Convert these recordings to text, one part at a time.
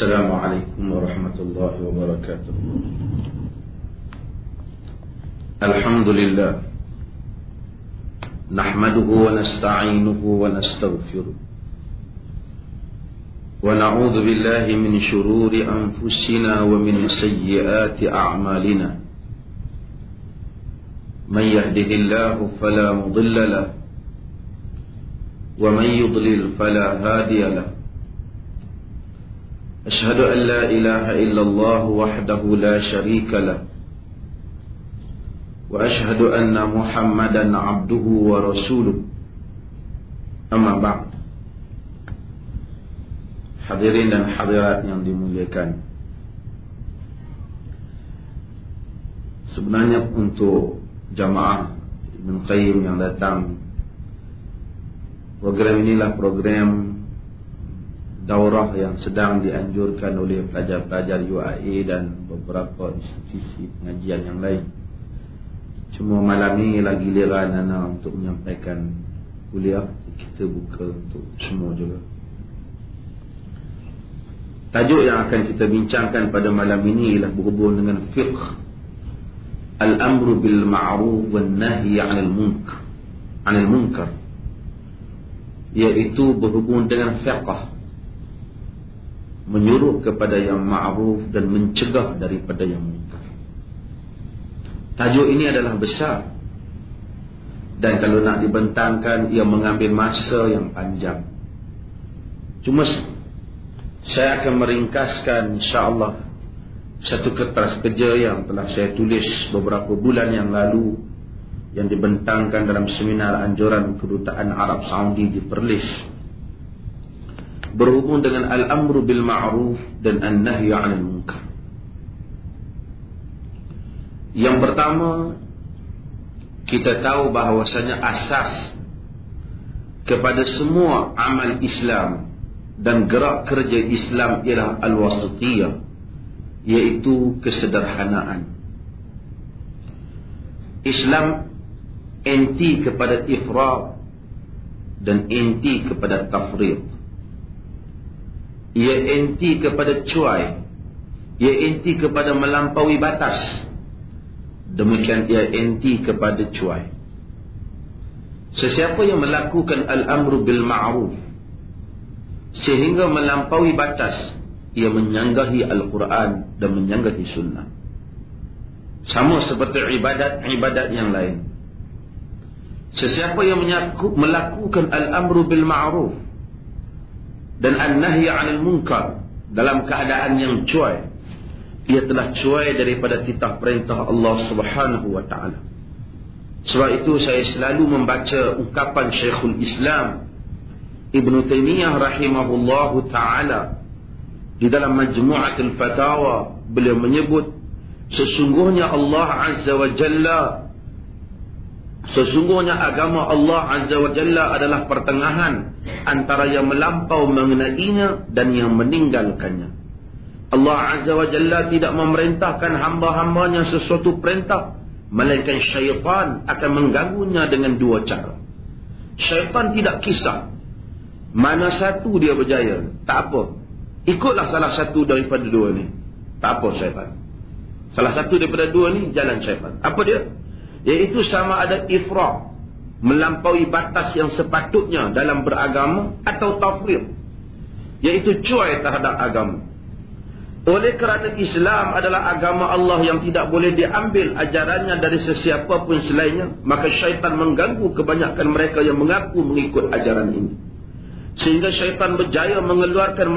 السلام عليكم ورحمة الله وبركاته. الحمد لله نحمده ونستعينه ونستغفره ونعوذ بالله من شرور أنفسنا ومن سيئات أعمالنا. من يهده الله فلا مضل له ومن يضلل فلا هادي له. أشهد أن لا إله إلا الله وحده لا شريك له وأشهد أن محمدا عبده ورسوله. أما بعد. Hadirin dan hadirat yang dimuliakan, sebenarnya untuk jamaah Ibn Qayyim yang datang, program inilah program daurah yang sedang dianjurkan oleh pelajar-pelajar UAE dan beberapa institusi pengajian yang lain. Cuma malam ini lagi giliran Ana untuk menyampaikan kuliah. Kita buka untuk semua juga. Tajuk yang akan kita bincangkan pada malam ini ialah berhubung dengan fiqh al-amru bil ma'ruf wan nahy 'anil munkar, iaitu berhubung dengan fiqh menyuruh kepada yang ma'ruf dan mencegah daripada yang munkar. Tajuk ini adalah besar, dan kalau nak dibentangkan ia mengambil masa yang panjang. Cuma saya akan meringkaskan insya-Allah satu kertas kerja yang telah saya tulis beberapa bulan yang lalu, yang dibentangkan dalam seminar anjuran Kedutaan Arab Saudi di Perlis, berhubung dengan al-amru bil ma'ruf dan an-nahyu 'anil munkar. Yang pertama, kita tahu bahawasanya asas kepada semua amal Islam dan gerak kerja Islam ialah al-wasatiyah, iaitu kesederhanaan. Islam anti kepada ifrat dan anti kepada tafrid. Ia anti kepada cuai, ia anti kepada melampaui batas. Demikian ia anti kepada cuai. Sesiapa yang melakukan al-amru bil ma'ruf sehingga melampaui batas, ia menyanggahi Al-Quran dan menyanggahi sunnah. Sama seperti ibadat-ibadat yang lain. Sesiapa yang melakukan al-amru bil ma'ruf dan an-nahy 'anil munkar dalam keadaan yang cuai, ia telah cuai daripada titah perintah Allah Subhanahu wa taala. Sebab itu saya selalu membaca ungkapan Syekhul Islam Ibn Taymiyah rahimahullahu ta'ala di dalam Majmu'atul Fatawa. Beliau menyebut, sesungguhnya agama Allah Azza wa Jalla adalah pertengahan antara yang melampau mengenainya dan yang meninggalkannya. Allah Azza wa Jalla tidak memerintahkan hamba-hambanya sesuatu perintah, melainkan syaitan akan mengganggunya dengan dua cara. Syaitan tidak kisah mana satu dia berjaya, tak apa, ikutlah salah satu daripada dua ni. Tak apa syaitan, salah satu daripada dua ni jalan syaitan. Apa dia? Iaitu sama ada ifrat, melampaui batas yang sepatutnya dalam beragama, atau tafrid, iaitu cuai terhadap agama. Oleh kerana Islam adalah agama Allah yang tidak boleh diambil ajarannya dari sesiapa pun selainnya, maka syaitan mengganggu kebanyakan mereka yang mengaku mengikut ajaran ini, sehingga syaitan berjaya mengeluarkan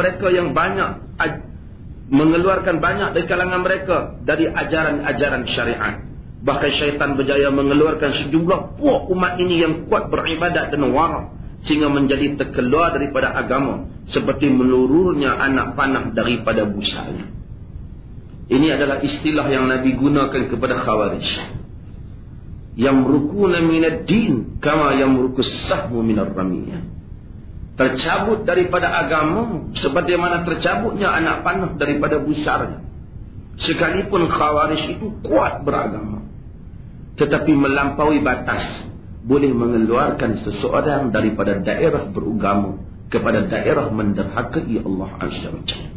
banyak dari kalangan mereka dari ajaran-ajaran syariat. Bahkan syaitan berjaya mengeluarkan sejumlah puak umat ini yang kuat beribadat dan wara, sehingga menjadi terkeluar daripada agama, seperti melururnya anak panah daripada busanya. Ini adalah istilah yang Nabi gunakan kepada Khawarij. Yamrukuna minad din kama yamrukus sahmu minar ramiyah. Tercabut daripada agama sebagaimana tercabutnya anak panah daripada busarnya. Sekalipun Khawarij itu kuat beragama, tetapi melampaui batas boleh mengeluarkan seseorang daripada daerah beragama kepada daerah menderhakai Allah Azza wa Jalla.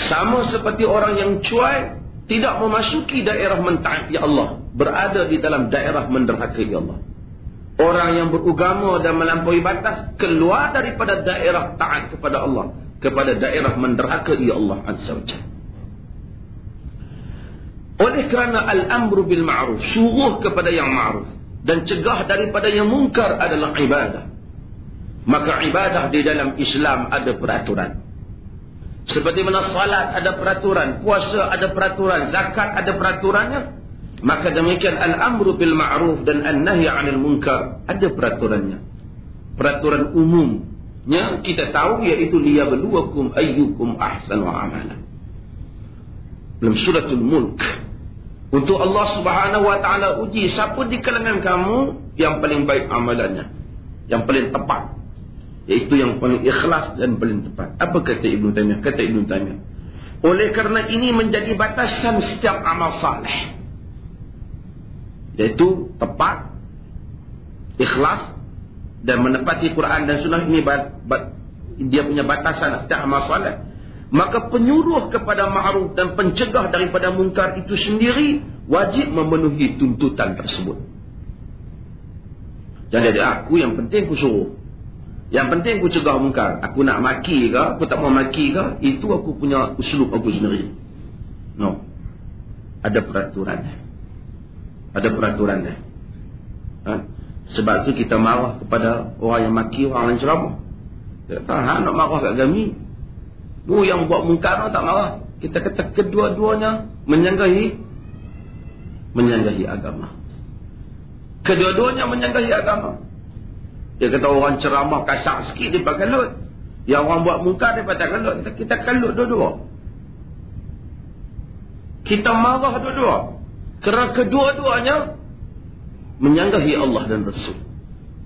Sama seperti orang yang cuai tidak memasuki daerah mentaati Allah, berada di dalam daerah menderhakai Allah. Orang yang beragama dan melampaui batas keluar daripada daerah taat kepada Allah kepada daerah menderhakai Allah Azza wa Jalla. Oleh kerana al-amru bil ma'ruf, suruh kepada yang ma'ruf dan cegah daripada yang mungkar adalah ibadah. Maka ibadah di dalam Islam ada peraturan. Seperti mana salat ada peraturan, puasa ada peraturan, zakat ada peraturannya. Maka demikian al-amru bil ma'ruf dan an-nahy 'anil munkar ada peraturannya. Peraturan umumnya kita tahu, iaitu liyabluwakum ayyukum ahsanu amala. Dalam suratul Mulk, untuk Allah Subhanahu wa taala uji siapa di kalangan kamu yang paling baik amalannya, yang paling tepat, iaitu yang paling ikhlas dan paling tepat. Apa kata Ibnu Taimiyah? Kata Ibnu Taimiyah, oleh kerana ini menjadi batasan setiap amal saleh, iaitu tepat, ikhlas dan menepati Quran dan Sunnah. Ini dia punya batasan setiap amal saleh. Maka penyuruh kepada ma'ruf dan pencegah daripada mungkar itu sendiri wajib memenuhi tuntutan tersebut. Jadi aku yang penting aku suruh, yang penting aku cegah mungkar. Aku nak maki ke, aku tak mau maki ke, itu aku punya uslub aku sendiri. No. Ada peraturan. Ada peraturan. Sebab tu kita marah kepada orang yang maki orang lain ceramah. Dia kata, nak marah kat kami. Tu yang buat mungkar tak marah. Kita kata kedua-duanya menyanggahi agama. Kedua-duanya menyanggahi agama. Dia kata orang ceramah kasar sikit dia pakai kalut. Yang orang buat mungkar dia pakai kalut. Kita kalut dua-dua. Kita marah dua-dua. Kerana kedua-duanya menyanggahi Allah dan Rasul.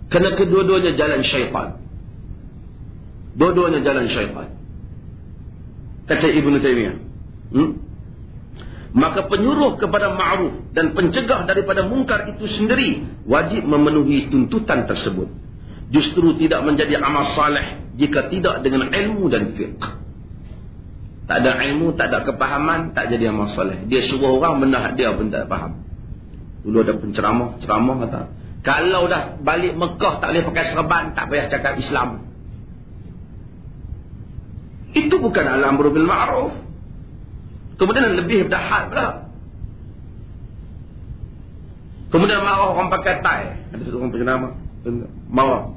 Kerana kedua-duanya jalan syaitan. Dua-duanya jalan syaitan. Kata Ibnu Taimiyah. Maka penyuruh kepada ma'ruf dan pencegah daripada mungkar itu sendiri wajib memenuhi tuntutan tersebut. Justru tidak menjadi amal saleh jika tidak dengan ilmu dan fiqh. Tak ada ilmu, tak ada kepahaman, tak jadi amal saleh. Dia suruh orang benda dia pun tak faham. Dulu ada penceramah kata, kalau dah balik Mekah tak boleh pakai serban, tak payah cakap Islam. Itu bukan al-amru bil ma'ruf. Kemudian lebih berdahal pula. Kemudian marah orang pakai tie. Ada satu orang penama marah.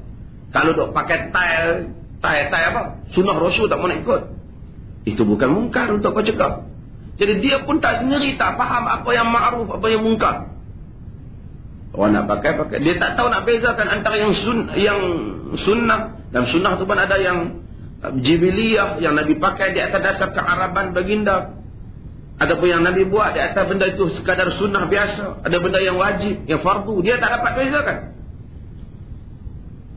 Kalau dok pakai tie apa? Sunnah Rasul tak mau nak ikut. Itu bukan mungkar untuk kau cakap. Jadi dia pun tak sendiri tak faham apa yang ma'ruf, apa yang mungkar. Orang nak pakai. Dia tak tahu nak bezakan antara yang sunnah. Dan sunnah tu pun ada yang jibiliyah, yang Nabi pakai di atas dasar kearaban baginda. Ataupun yang Nabi buat di atas benda itu sekadar sunnah biasa. Ada benda yang wajib, yang fardu. Dia tak dapat bezakan.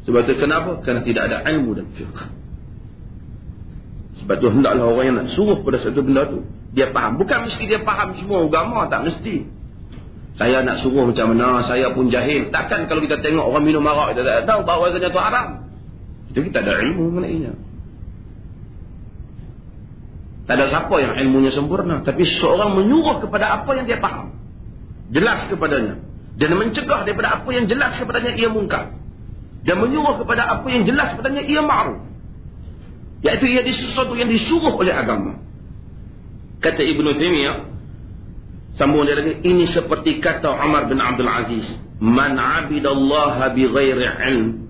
Sebab itu kenapa? Kerana tidak ada ilmu dan fiqh. Sebab itu hendaklah orang yang nak suruh pada satu benda tu, dia faham. Bukan mesti dia faham semua agama, tak mesti. Saya nak suruh macam mana, saya pun jahil. Takkan kalau kita tengok orang minum arak, kita tak tahu bahawa itu haram. Itu kita ada ilmu mengenainya. Tak ada siapa yang ilmunya sempurna. Tapi seorang menyuruh kepada apa yang dia faham, jelas kepadanya, dan mencegah daripada apa yang jelas kepadanya ia mungkar, dan menyuruh kepada apa yang jelas kepadanya ia ma'ruf, iaitu ia sesuatu yang disuruh oleh agama. Kata Ibnu Taimiyah, sambung dia lagi, ini seperti kata Umar bin Abdul Aziz, man abidallaha bighairi ilm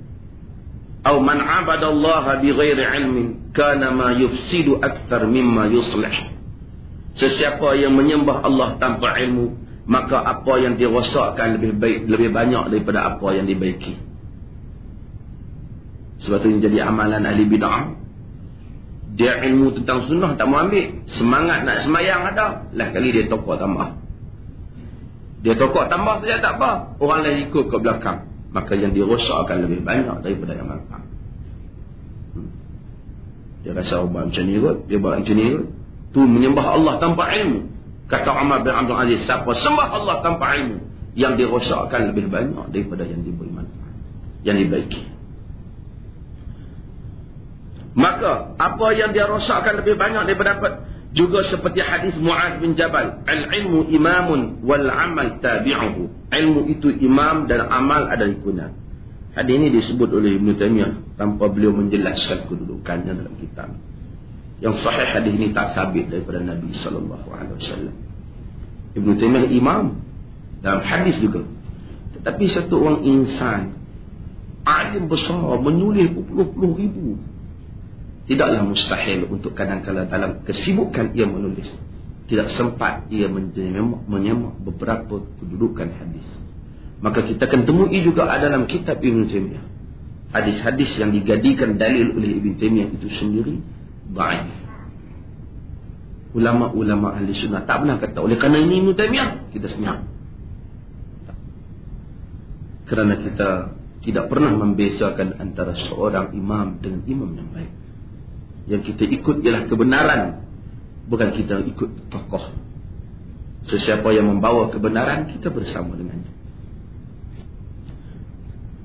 atau man abadallaha bighairi ilmin kana ma yufsidu akthar mimma yuslih. Sesiapa yang menyembah Allah tanpa ilmu, maka apa yang dirosakkan lebih banyak daripada apa yang dibaiki. Sebab itu jadi amalan ahli bid'ah. Dia ilmu tentang sunnah tak mau ambil, semangat nak semayang ada, lah kali dia tokok tambah. Dia tokok tambah saja tak apa, orang lain ikut ke belakang, maka yang dirosakkan lebih banyak daripada yang manfaat. Dia rasa buat macam ni kot, dia buat macam ni kot. Tu menyembah Allah tanpa ilmu. Kata Umar bin Abdul Aziz, siapa sembah Allah tanpa ilmu, yang dirosakkan lebih banyak daripada yang diberi manfaat, yang dibaiki. Maka apa yang dia rosakkan lebih banyak daripada Juga seperti hadis Muaz bin Jabal, al-ilmu imamun wal amal tabi'uhu. Ilmu itu imam dan amal adalah ikutnya. Hadis ini disebut oleh Ibn Taymiyah tanpa beliau menjelaskan kedudukannya dalam kitab. Yang sahih hadis ini tak sabit daripada Nabi SAW. Ibn Taymiyah imam dalam hadis juga. Tetapi satu orang insan, alim besar, menulis puluh-puluh ribu, tidaklah mustahil untuk kadang-kadang dalam kesibukan ia menulis tidak sempat ia menyemak beberapa kedudukan hadis. Maka kita akan temui juga dalam kitab Ibn Taymiyah hadis-hadis yang digadikan dalil oleh Ibn Taymiyah itu sendiri dhaif. Ulama-ulama ahli sunnah tak pernah kata oleh kerana ini Ibn Taymiyah kita senyap. Kerana kita tidak pernah membezakan antara seorang imam dengan imam yang lain. Yang kita ikut ialah kebenaran, bukan kita ikut tokoh. Sesiapa yang membawa kebenaran, kita bersama dengannya.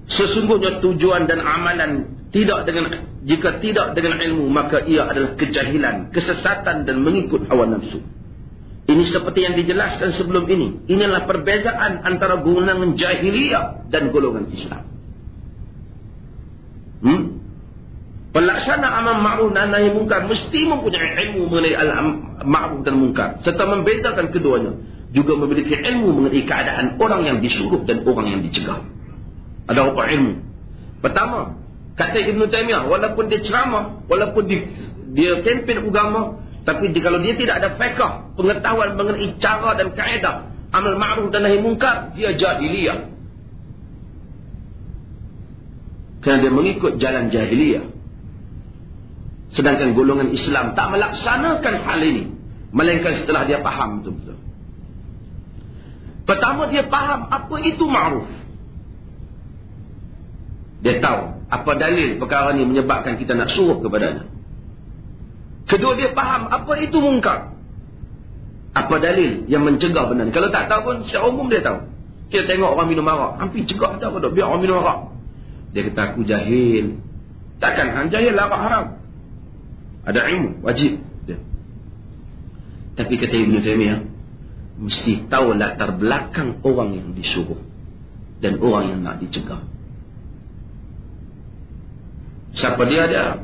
Sesungguhnya tujuan dan amalan jika tidak dengan ilmu, maka ia adalah kejahilan, kesesatan dan mengikut hawa nafsu. Ini seperti yang dijelaskan sebelum ini. Inilah perbezaan antara golongan jahiliyah dan golongan Islam. Pelaksana amal ma'ruf dan nahi mungkar mesti mempunyai ilmu mengenai al-ma'ruf dan mungkar serta membedakan keduanya, juga memiliki ilmu mengenai keadaan orang yang disuruh dan orang yang dicegah. Ada apa ilmu? Pertama, kata Ibn Taymiyah, walaupun dia ceramah, walaupun dia kempen agama, tapi kalau dia tidak ada fiqh, pengetahuan mengenai cara dan kaedah amal ma'ruf dan nahi mungkar, dia jahiliyah. Kerana dia mengikut jalan jahiliyah. Sedangkan golongan Islam tak melaksanakan hal ini, melainkan setelah dia faham betul-betul. Pertama, dia faham apa itu ma'ruf. Dia tahu apa dalil perkara ini menyebabkan kita nak suruh kepadanya. Kedua, dia faham apa itu mungkar. Apa dalil yang mencegah benda ni. Kalau tak tahu pun secara umum dia tahu. Kita tengok orang minum arak, hampir cegah tak apa, biar orang minum arak. Dia kata aku jahil. Takkan hang jahil arak haram. Ada ilmu, wajib dia. Tapi kata Ibn Taymiyah, mesti tahu latar belakang orang yang disuruh dan orang yang nak dicegah. Siapa dia?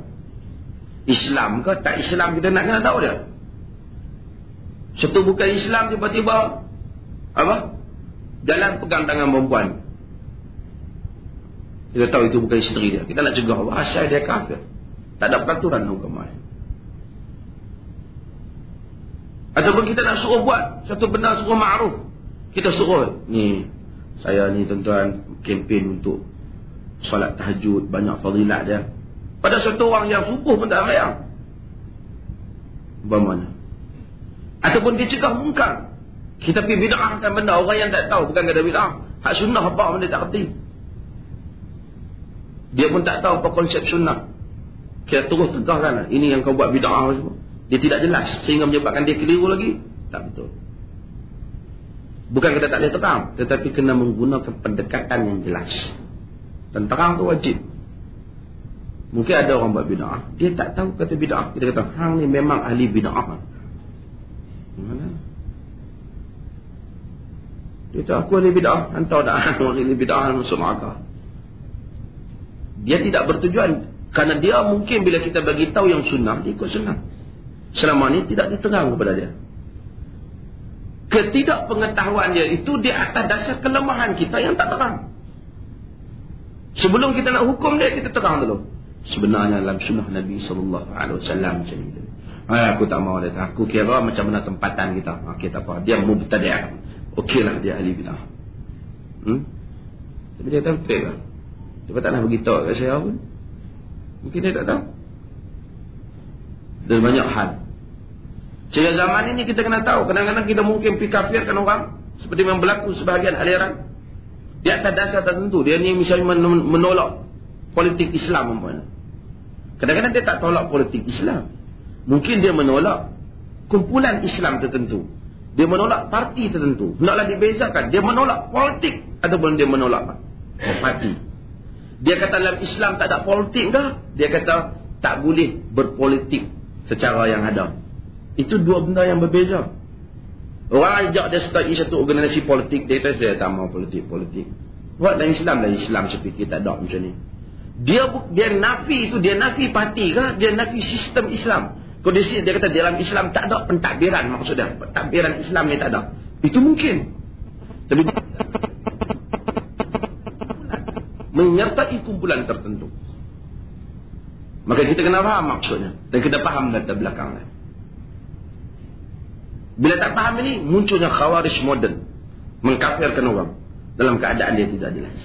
Islam ke tak Islam, kita nak kena tahu dia. Satu bukan Islam, tiba-tiba apa? Jalan pegang tangan perempuan. Kita tahu itu bukan isteri dia. Kita nak cegah, asal dia kafir. Tak ada peraturan hukum. Ataupun kita nak suruh buat satu benda, suruh ma'ruf. Kita suruh, ni saya ni tuan-tuan kempen untuk solat tahajud, banyak fadilat dia. Pada satu orang yang subuh pun tak bayar. Bagaimana? Ataupun dia cegah mungkar. Kita pergi bid'ahkan benda, orang yang tak tahu, bukan kata bid'ah. Hak sunnah apa benda tak kerti. Dia pun tak tahu apa konsep sunnah. Kita terus tegahkan, ini yang kau buat bid'ah semua. Dia tidak jelas sehingga menyebabkan dia keliru lagi. Tak betul. Bukan kita tak boleh terang, tetapi kena menggunakan pendekatan yang jelas. Dan terang tu wajib. Mungkin ada orang buat bid'ah, dia tak tahu kata bid'ah. Kita kata, hang ni memang ahli bid'ah. Mana? Dia kata, aku ahli bid'ah. Entah tak ahli bid'ah masuk neraka. Dia tidak bertujuan. Kerana dia mungkin bila kita bagi tahu yang sunnah, dia ikut sunnah. Selama ni tidak diterang kepada dia. Ketidakpengetahuan dia itu di atas dasar kelemahan kita yang tak terang. Sebelum kita nak hukum dia, kita terang dulu. Sebenarnya dalam sunnah Nabi SAW macam itu. Aku tak mahu dia. Aku kira macam mana tempatan kita. Kita apa? Dia mubtadi'. Okeylah dia ahli bid'ah. Tapi dia tak betul lah. Dia tak nak beritahu kat saya pun. Mungkin dia tak tahu. Dan banyak hal. Sehingga zaman ini kita kena tahu. Kadang-kadang kita mungkin kafirkan orang. Seperti yang berlaku sebahagian aliran. Di atas dasar tertentu. Dia ni misalnya menolak politik Islam. Kadang-kadang dia tak tolak politik Islam. Mungkin dia menolak kumpulan Islam tertentu. Dia menolak parti tertentu. Hendaklah dibezakan. Dia menolak politik ataupun dia menolak parti. Dia kata dalam Islam tak ada politik ke? Dia kata tak boleh berpolitik secara yang ada. Itu dua benda yang berbeza. Orang ajak dia start satu organisasi politik, dia kata saya tak mau politik. Buat dalam Islam sepikir tak ada macam ni. Dia nafi itu, dia nafi parti ke? Dia nafi sistem Islam. Kalau dia kata dalam Islam tak ada pentadbiran, maksudnya pentadbiran Islam ni tak ada. Itu mungkin. Tapi menyertai kumpulan tertentu. Maka kita kena faham maksudnya. Dan kita faham latar belakangnya. Bila tak faham ini, munculnya khawarij moden. Mengkafirkan orang. Dalam keadaan dia tidak jelas.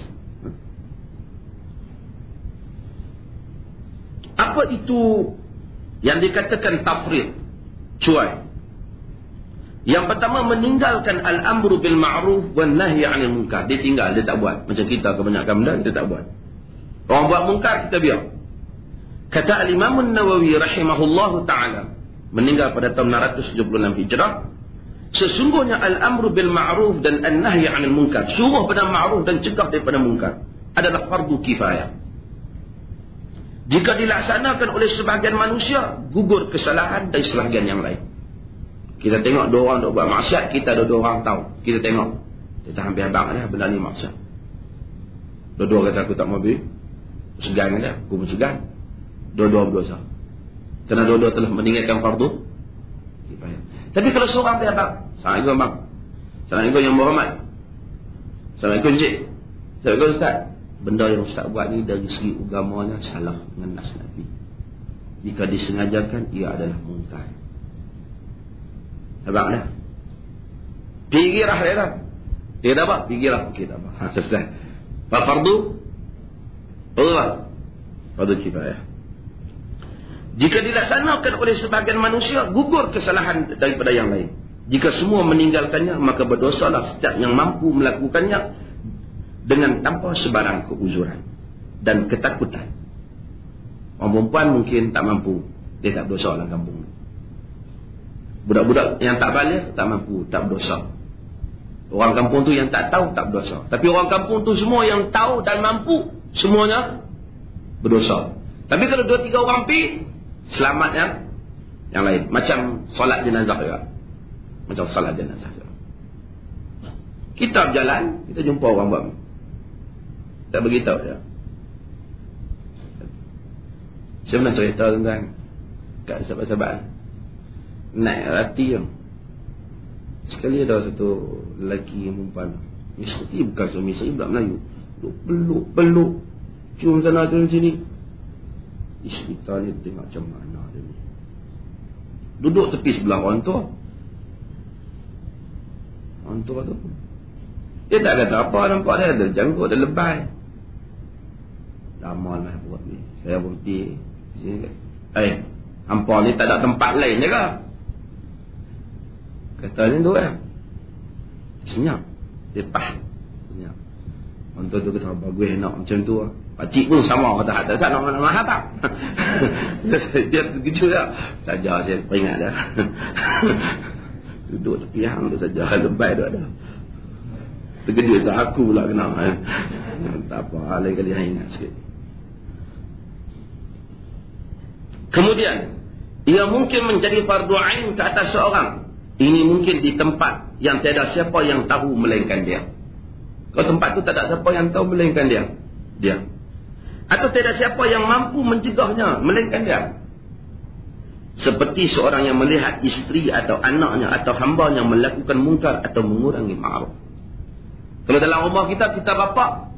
Apa itu yang dikatakan tafrid? Cuai. Yang pertama, meninggalkan al-amru bil ma'ruf wan nahyi 'anil munkar. Dia tinggal, dia tak buat. Macam kita kebanyakan benda kita tak buat. Orang buat munkar kita biar. Kata al-Imam an-Nawawi rahimahullahu taala, meninggal pada tahun 676 Hijrah, sesungguhnya al-amru bil ma'ruf dan an-nahyi 'anil munkar, suruh pada ma'ruf dan cegah daripada munkar, adalah fardu kifayah. Jika dilaksanakan oleh sebahagian manusia, gugur kesalahan dari sebahagian yang lain. Kita tengok dua orang buat maksiat, kita ada dua orang tahu. Kita tengok. Kita hampir abang dah, benda ni maksiat. Dua-dua kata aku tak mau beli. Segan dia, aku pun segan. Dua-dua berdosa. Kerana dua-dua telah meninggalkan fardu kifayah. Tapi kalau seorang dia abang, Assalamualaikum abang. Assalamualaikum yang berhormat. Assalamualaikum cik. Assalamualaikum ustaz. Benda yang ustaz buat ni dari segi agamanya salah dengan nas Nabi. Jika disengajakan, ia adalah munkar. Abang dah. Fikirlah dia dah. Dia dah apa? Fikirlah. Okey tak apa. Selesai. Fardu? Allah. Fardu kifayah. Jika dilaksanakan oleh sebahagian manusia, gugur kesalahan daripada yang lain. Jika semua meninggalkannya, maka berdosalah setiap yang mampu melakukannya dengan tanpa sebarang keuzuran dan ketakutan. Orang perempuan mungkin tak mampu, dia tak berdosa dalam kampung. Budak-budak yang tak balik tak mampu, tak berdosa. Orang kampung tu yang tak tahu tak berdosa. Tapi orang kampung tu semua yang tahu dan mampu, semuanya berdosa. Tapi kalau 2-3 orang pergi, selamat yang lain. Macam solat jenazah juga. Macam solat jenazah juga. Kita berjalan, kita jumpa orang buat. Tak beritahu dia. Saya pernah cerita tentang kat sahabat-sahabat. Naik rati yang sekali ada satu lelaki yang perempuan, mesti bukan suami saya, budak Melayu, peluk cium sana cium sini. Isteri kita ni tengok macam mana dia ni, duduk tepi sebelah orang tua tu, dia tak kata apa, nampak dia ada janggut, ada lebay. Lama lah buat ni, saya berhenti sini. Hampa ni tak ada tempat lain je ke? Kata ni tu senyap. Dia tahan. Senyap. Orang tu kata bagus nak macam tu. Pakcik pun sama kata tak nak marah tak. Dia begitu tak. Saja dia peringat dah. Duduk tepi hang tu saja. Lebay tu ada. Terkejut tak aku pula kena. Tak apa. Lain kali hang ingat sikit. Kemudian, ia mungkin menjadi fardu ain ke atas seorang. Ini mungkin di tempat yang tiada siapa yang tahu melainkan dia. Kalau tempat tu tak ada siapa yang tahu melainkan dia. Atau tiada siapa yang mampu mencegahnya melainkan dia. Seperti seorang yang melihat isteri atau anaknya atau hambanya melakukan mungkar atau mengurangi ma'ruf. Kalau dalam rumah kita bapa,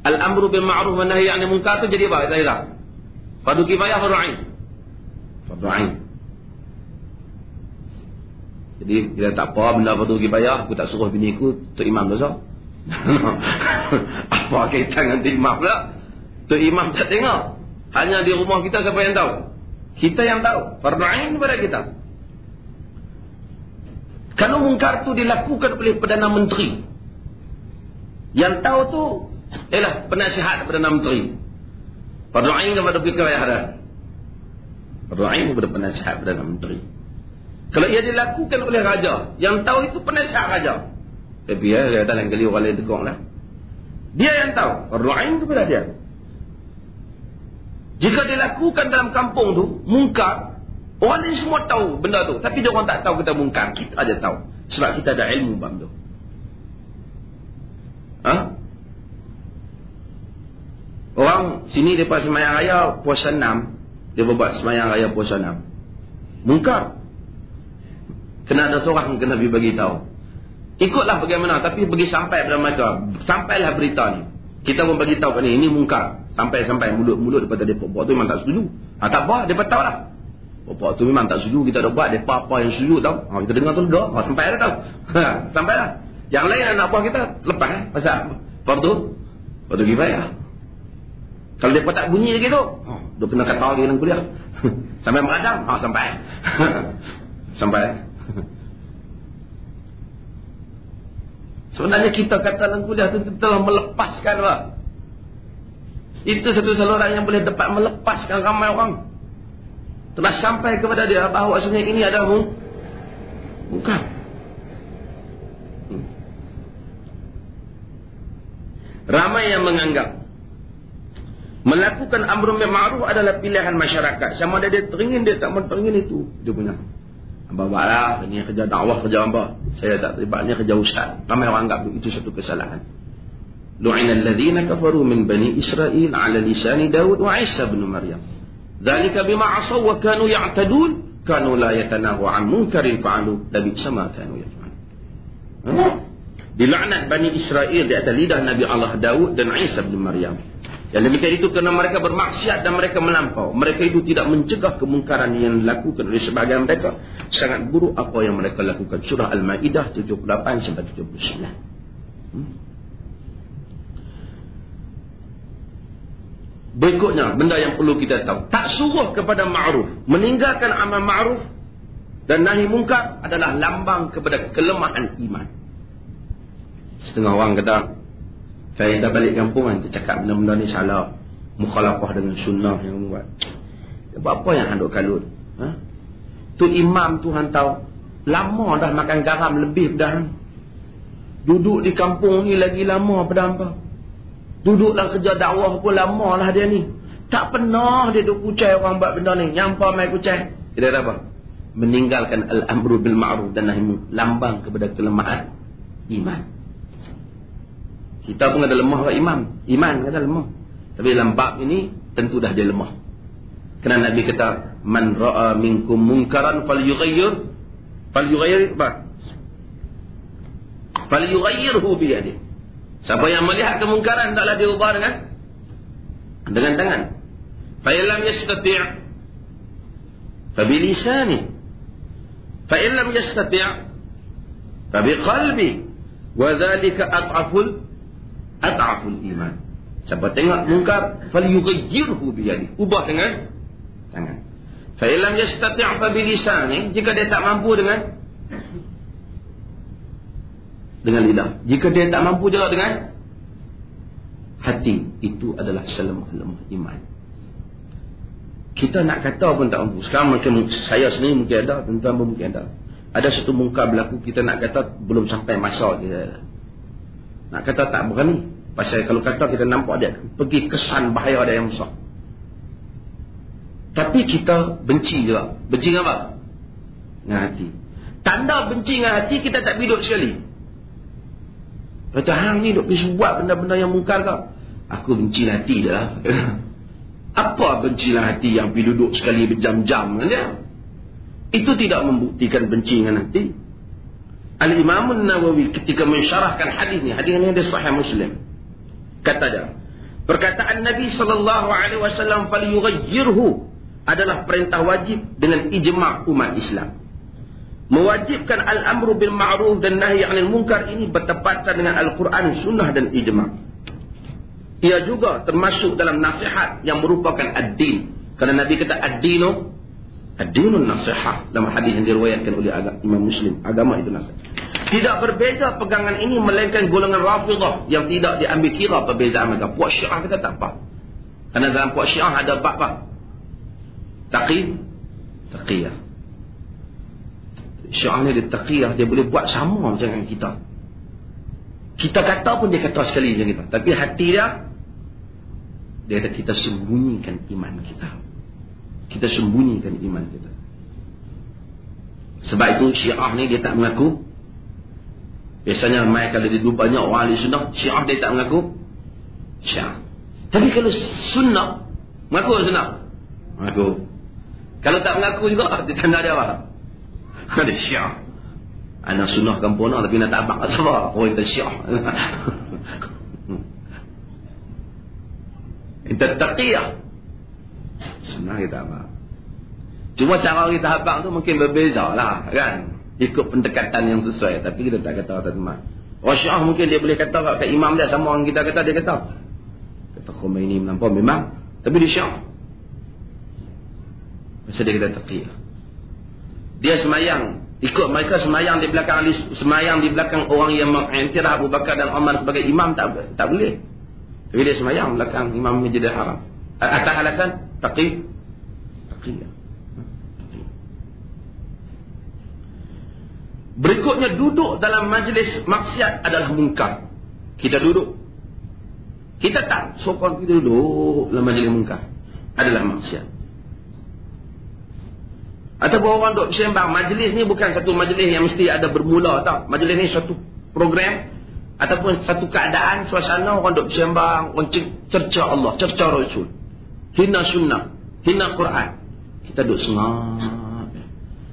al-amru bil ma'ruf wa nahyi 'anil munkar tu jadi apa? Kita fardu kifayah, fardu ain. Fardu ain. Jadi bila tak apa benda fardu kifayah, aku tak suruh bini aku Tok Imam dosa. Apa kaitan dengan Tok Imam pula? Tok Imam tak tengok. Hanya di rumah kita siapa yang tahu? Kita yang tahu. Fardu ain kepada kita. Kalau mungkar tu dilakukan oleh Perdana Menteri, yang tahu tu ialah penasihat Perdana Menteri. Fardu ain kepada kifayah dah. Fardu ain kepada penasihat Perdana Menteri. Kalau ia dilakukan oleh raja, yang tahu itu penasihat raja. Tapi dia kata lain kali orang lain tegur lah. Dia yang tahu. Fardu ain kepada dia. Jika dilakukan dalam kampung tu, mungkar, Orang lain semua tahu benda tu, tapi dia orang tak tahu kita mungkar. Kita aja tahu. Sebab kita ada ilmu bab tu. Orang sini depa sembahyang raya puasa 6, dia buat sembahyang raya puasa 6. Mungkar. Kena ada seorang kena bagi tahu. Ikutlah bagaimana, tapi bagi sampai pada mereka. Sampailah berita ni. Kita pun bagi tahu ni, ini mungkar. Sampai mulut-mulut daripada depa. Buat tu memang tak setuju. Tak apa, depa tahu lah. Buat tu memang tak setuju, kita dah buat depa apa yang setuju tahu. Kita dengar tu dah, sampai dah tahu. Sampailah. Yang lain anak buah kita lepas pasal fardu kifayah. Kalau depa tak bunyi lagi tu, dia kena kata lagi dalam kuliah. Sampai mengadang, sampai. Sampai. Sebenarnya kita kata dalam kuliah tu telah melepaskan lah. Itu satu saluran yang boleh dapat melepaskan ramai orang. Telah sampai kepada dia bahawa sebenarnya ini adalah mungkar. Ramai yang menganggap melakukan amrun bil ma'ruf adalah pilihan masyarakat. Sama ada dia teringin, dia tak mau teringin, itu dia punya. Babalah, ini kerja dakwah, kerja hamba. Saya tak terlibat, ini kerja ustaz. Ramai orang anggap itu satu kesalahan. Lu'ina alladhina kafaru min bani Israel ala lisani Daud wa Isa bin Maryam. Dzalika bima 'asaw wa kanu ya'tadun, kanu la yatanahu 'an munkarin fa'alu, labi'sa ma kanu yaf'alun. Dilaknat Bani Israel di atas lidah Nabi Allah Daud dan Isa bin Maryam. Yang demikian itu kerana mereka bermaksiat dan mereka melampau. Mereka itu tidak mencegah kemungkaran yang dilakukan oleh sebahagian mereka. Sangat buruk apa yang mereka lakukan. Surah Al-Ma'idah 78 sampai 79. Berikutnya, benda yang perlu kita tahu. Tak suruh kepada ma'ruf. Meninggalkan amal ma'ruf dan nahi mungkar adalah lambang kepada kelemahan iman. Setengah orang kata, saya dah balik kampung kan, dia cakap benda-benda ni salah. Mukhalafah dengan sunnah yang buat. Apa yang handuk kalut? Tu imam tu tahu. Lama dah makan garam lebih dah. Duduk di kampung ni lagi lama pada hampa. Duduklah kerja dakwah pun lama lah dia ni. Tak pernah dia duk kucai orang buat benda ni. Nyampa main kucai. Dia dah apa? Meninggalkan al-amru bil ma'ruf dan nahi munkar. Lambang kepada kelemahan iman. Kita pun ada lemah iman. Iman kata lemah. Tapi dalam bab ini tentu dah dia lemah. Kerana Nabi kata, man ra'a minkum munkaran falyughayyir apa? Falyughayyirhu bi yadihi. Siapa yang melihat kemungkaran taklah dia ubah dengan tangan. Fa illam yastati' fa bi lisani. Fa illam yastati' fa bi qalbi. Wa dhalika at'aful iman. Siapa tengok mungkar, falyughayyirhu bi yadihi. Ubah dengan tangan. Fa illam yastati' fa bi lisani. Jika dia tak mampu dengan lidah. Jika dia tak mampu juga dengan hati, itu adalah selemah-lemah iman. Kita nak kata pun tak mampu. Sekarang mungkin saya sendiri mungkin ada, tuan-tuan pun mungkin ada. Ada satu mungkar berlaku, kita nak kata belum sampai masa kita. Nak kata tak berani. Pasal kalau kata kita nampak dia pergi kesan bahaya dia yang besar. Tapi kita benci juga. Benci dengan apa? Dengan hati. Tanda benci dengan hati, kita tak hidup sekali. Kata hang ni duk pergi buat benda-benda yang mungkar kau. Aku benci hati dia lah. Apa bencilah hati yang pergi duduk sekali berjam-jam dengan dia? Itu tidak membuktikan benci dengan hati. Al-Imam An-Nawawi ketika mensyarahkan hadis ni ada Sahih Muslim. Kata dia, perkataan Nabi SAW falyughayyirhu adalah perintah wajib dengan ijma' umat Islam. Mewajibkan al-amru bil ma'ruf dan nahi 'anil munkar ini bertepatan dengan Al-Quran, Sunnah dan ijma'. Ia juga termasuk dalam nasihat yang merupakan ad-din. Kerana Nabi kata ad-dinun nasihah dalam hadis yang diriwayatkan oleh Imam Muslim. Agama itu nasihat. Tidak berbeza pegangan ini melainkan golongan Rafidah yang tidak diambil kira perbezaan mereka. Puak Syiah kata tak apa. Kerana dalam puak Syiah ada bab apa? Taqiyah. Syiah ni dia taqiyah, dia boleh buat sama macam dengan kita. Kita kata pun dia kata sekali macam kita. Tapi hati dia kata kita sembunyikan iman kita. Kita sembunyikan iman kita. Sebab itu Syiah ni dia tak mengaku. Biasanya mai kalau dia banyak orang ahli sunnah, Syiah dia tak mengaku Syiah. Tapi kalau sunnah, mengaku sunnah? Mengaku. Kalau tak mengaku juga, dia tanda dia apa? Ada Syiah. Anak sunnah kampung nak, tapi nak tabak apa? Oh, itu Syiah. Itu taqiyah. Sunnah kita apa? Cuma cara kita habaq tu mungkin berbeza lah, kan? Ikut pendekatan yang sesuai. Tapi kita tak kata kata teman. Orang Syiah mungkin dia boleh kata kat imam dia sama orang kita kata, dia kata. Kata Khomeini melampau memang. Tapi dia Syiah. Masa dia kata taqiyah. Dia semayang. Ikut mereka semayang di belakang semayang di belakang orang yang mengiktiraf Abu Bakar dan Umar sebagai imam tak boleh. Tapi dia semayang belakang Imam Masjidil Haram. Atas alasan taqiyah. Berikutnya, duduk dalam majlis maksiat adalah mungkar. Kita duduk. Kita tak sokong kita duduk dalam majlis mungkar. Adalah maksiat. Ataupun orang duduk bersembang. Majlis ni bukan satu majlis yang mesti ada bermula, tak. Majlis ni satu program ataupun satu keadaan, suasana orang duduk bersembang, orang cerca Allah, cerca Rasul, hina sunnah, hina Quran. Kita duduk sengat.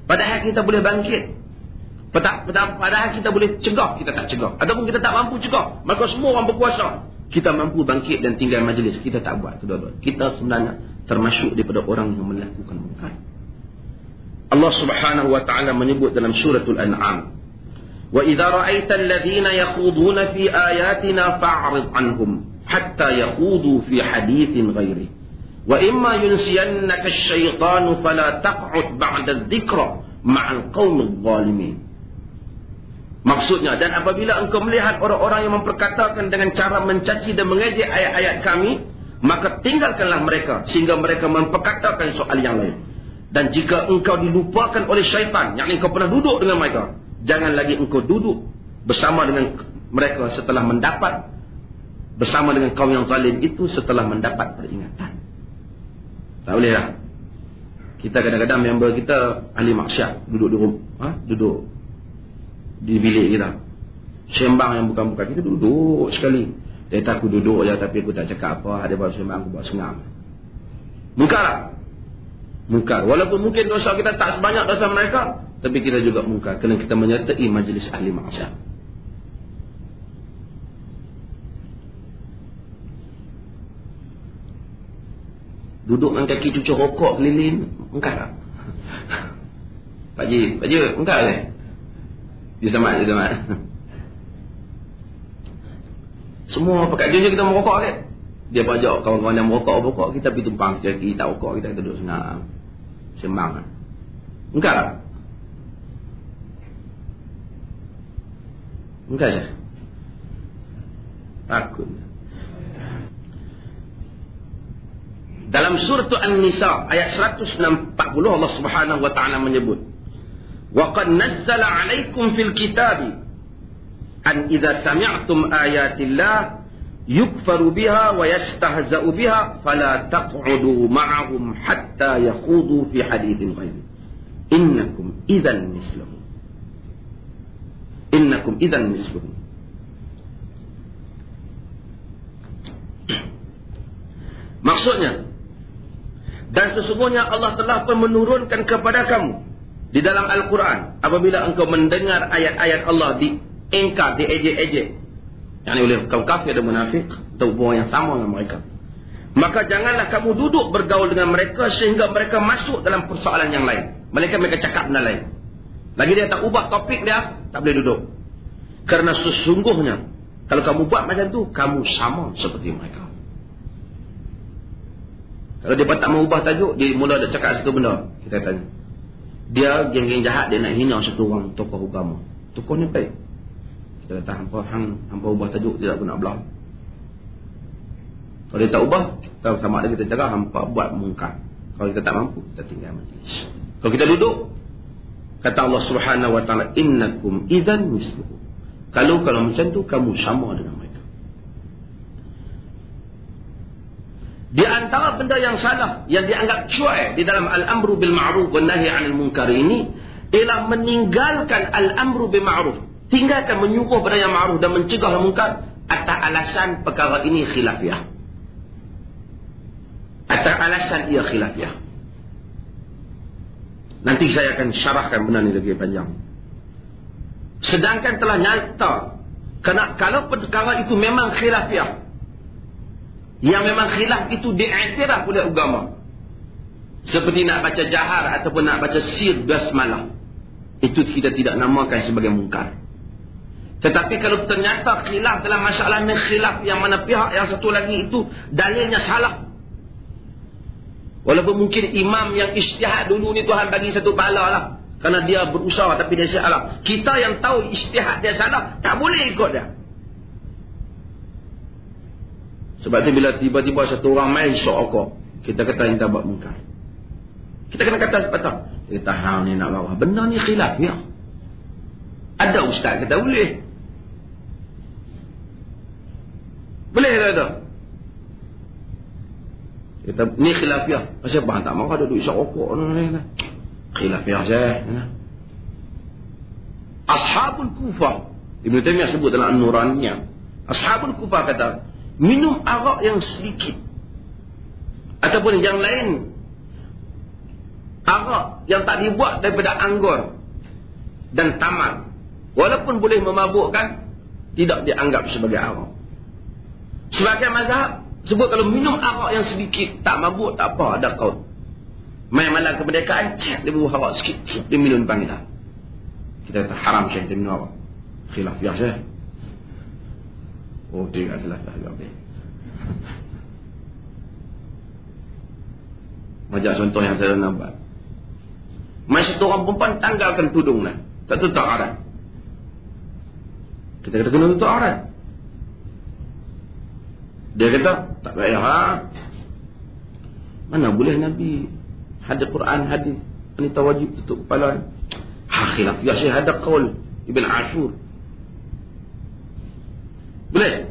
Padahal kita boleh bangkit. Padahal kita boleh cegah, kita tak cegah. Ataupun kita tak mampu cegah. Maka semua orang berkuasa. Kita mampu bangkit dan tinggal majlis. Kita tak buat kedua-dua. Kita sebenarnya termasuk daripada orang yang melakukan mungkar. Allah Subhanahu wa taala menyebut dalam suratul An'am, "Wa idza ra'aita alladhina yakhuduna fi ayatina fa'rid 'anhum hatta yakhudu fi haditsin ghairi. Wa imma yunsiyannaka asy-syaitanu fala taq'ud ba'da adh-dhikra ma'al qaumidh dhalimin." Maksudnya, dan apabila engkau melihat orang-orang yang memperkatakan dengan cara mencaci dan mengejek ayat-ayat kami, maka tinggalkanlah mereka sehingga mereka memperkatakan soal yang lain. Dan jika engkau dilupakan oleh syaitan, yakni engkau pernah duduk dengan mereka, jangan lagi engkau duduk bersama dengan mereka setelah mendapat, bersama dengan kaum yang zalim itu setelah mendapat peringatan. Tak boleh lah. Kita kadang-kadang member kita ahli maksiat, duduk di rumah, duduk di bilik kita, sembang yang bukan-bukan. Kita duduk sekali. Dia kata aku duduk je tapi aku tak cakap apa. Ada baru sembang, aku buat sengang. Mungkar. Mungkar. Walaupun mungkin dosa kita tak sebanyak dosa mereka, tapi kita juga mungkar kerana kita menyertai majlis ahli maksiat. Duduk dengan kaki cucuk rokok keliling, mungkar tak? Pak Ji, mungkar ke? Dia sama. Semua pekat dunia kita merokok kan? Dia bajak kawan-kawan yang merokok, kita pergi tumpang kaki, tak rokok, kita duduk senang. Sembang. Engkau tak? Engkau je? Takut. Dalam surah An-Nisa ayat 140 Allah Subhanahu wa taala menyebut, "Wa qad nazzala 'alaikum fil kitabi an idza sami'tum ayatillah yukfaru biha wa yastahza'u biha fala taq'udu ma'ahum hatta yakhudu fi haditsin ghairi. Innakum idzan misluhum." Innakum idzan misluhum. Maksudnya, dan sesungguhnya Allah telah pun menurunkan kepada kamu di dalam Al-Quran, apabila engkau mendengar ayat-ayat Allah diingkar, diejek-ejek, yang oleh kaum kafir dan munafik atau orang yang sama dengan mereka, maka janganlah kamu duduk bergaul dengan mereka sehingga mereka masuk dalam persoalan yang lain. Mereka cakap benda lain. Lagi dia tak ubah topik dia, tak boleh duduk. Kerana sesungguhnya kalau kamu buat macam tu, kamu sama seperti mereka. Kalau dia tak mau ubah tajuk, dia mula dah cakap satu benda, kita tanya. Dia geng-geng jahat, dia nak hina satu orang tokoh agama. Tokoh ni baik. Kita kata, hampa ubah tajuk, dia tak nak belah. Kalau dia tak ubah, kita sama ada kita cakap, hampa buat mungkar. Kalau kita tak mampu, kita tinggal majlis. Kalau kita duduk, kata Allah Subhanahu wa ta'ala, "Innakum idzan misluhum." Kalau macam tu, kamu sama dengan mereka. Di antara benda yang salah, yang dianggap cuai di dalam al-amru bil ma'ruf wan nahi 'anil munkar ini, ialah meninggalkan al-amru bil ma'ruf, tinggalkan menyuruh pada yang ma'ruf dan mencegah yang munkar atas alasan perkara ini khilafiyah. Atas alasan ia khilafiyah. Nanti saya akan syarahkan benda ni lagi panjang. Sedangkan telah nyata, kalau perkara itu memang khilafiyah, yang memang khilaf itu diiktiraf oleh agama, seperti nak baca jahar ataupun nak baca sir basmalah, itu kita tidak namakan sebagai mungkar. Tetapi kalau ternyata khilaf dalam masalah ni, khilaf yang mana pihak yang satu lagi itu dalilnya salah, walaupun mungkin imam yang ijtihad dulu ni Tuhan bagi satu pahala lah, kerana dia berusaha tapi dia salah, kita yang tahu ijtihad dia salah, tak boleh ikut dia. Sebab tu bila tiba-tiba satu orang main sokok, kita kata kita buat mungkar, kita kena kata sepatah, kita hang ni nak bawah benda ni khilaf ya. Ada ustaz kata boleh, boleh tak? Kita ni khilafiah. Pasal apa tak mahu ada duit sokok ni? Khilafiah saja. Ashabul Kufah, Ibn Taymiyah sebut dalam An-Nuraniyah, Ashabul Kufah kata minum arak yang sedikit ataupun yang lain, arak yang tak dibuat daripada anggur dan tamar, walaupun boleh memabukkan, tidak dianggap sebagai arak. Sebagai mazhab sebut kalau minum arak yang sedikit tak mabuk tak apa, ada kaul. Main malam kemerdekaan, cek dia buah arak sikit, dia minum depan kita. Kita kata haram saya minum arak. Khilaf biasa. Oh, dia kata khilaf biasa. Macam contoh yang saya nampak. Masa satu orang perempuan tanggalkan tudung lah, tak tutup aurat. Kita kata kena tutup aurat. Dia kata tak payah ha? Mana boleh Nabi hadis Quran, hadis wanita wajib tutup kepala. Khilaf ya syekh, ada qaul Ibn Ashur. Boleh?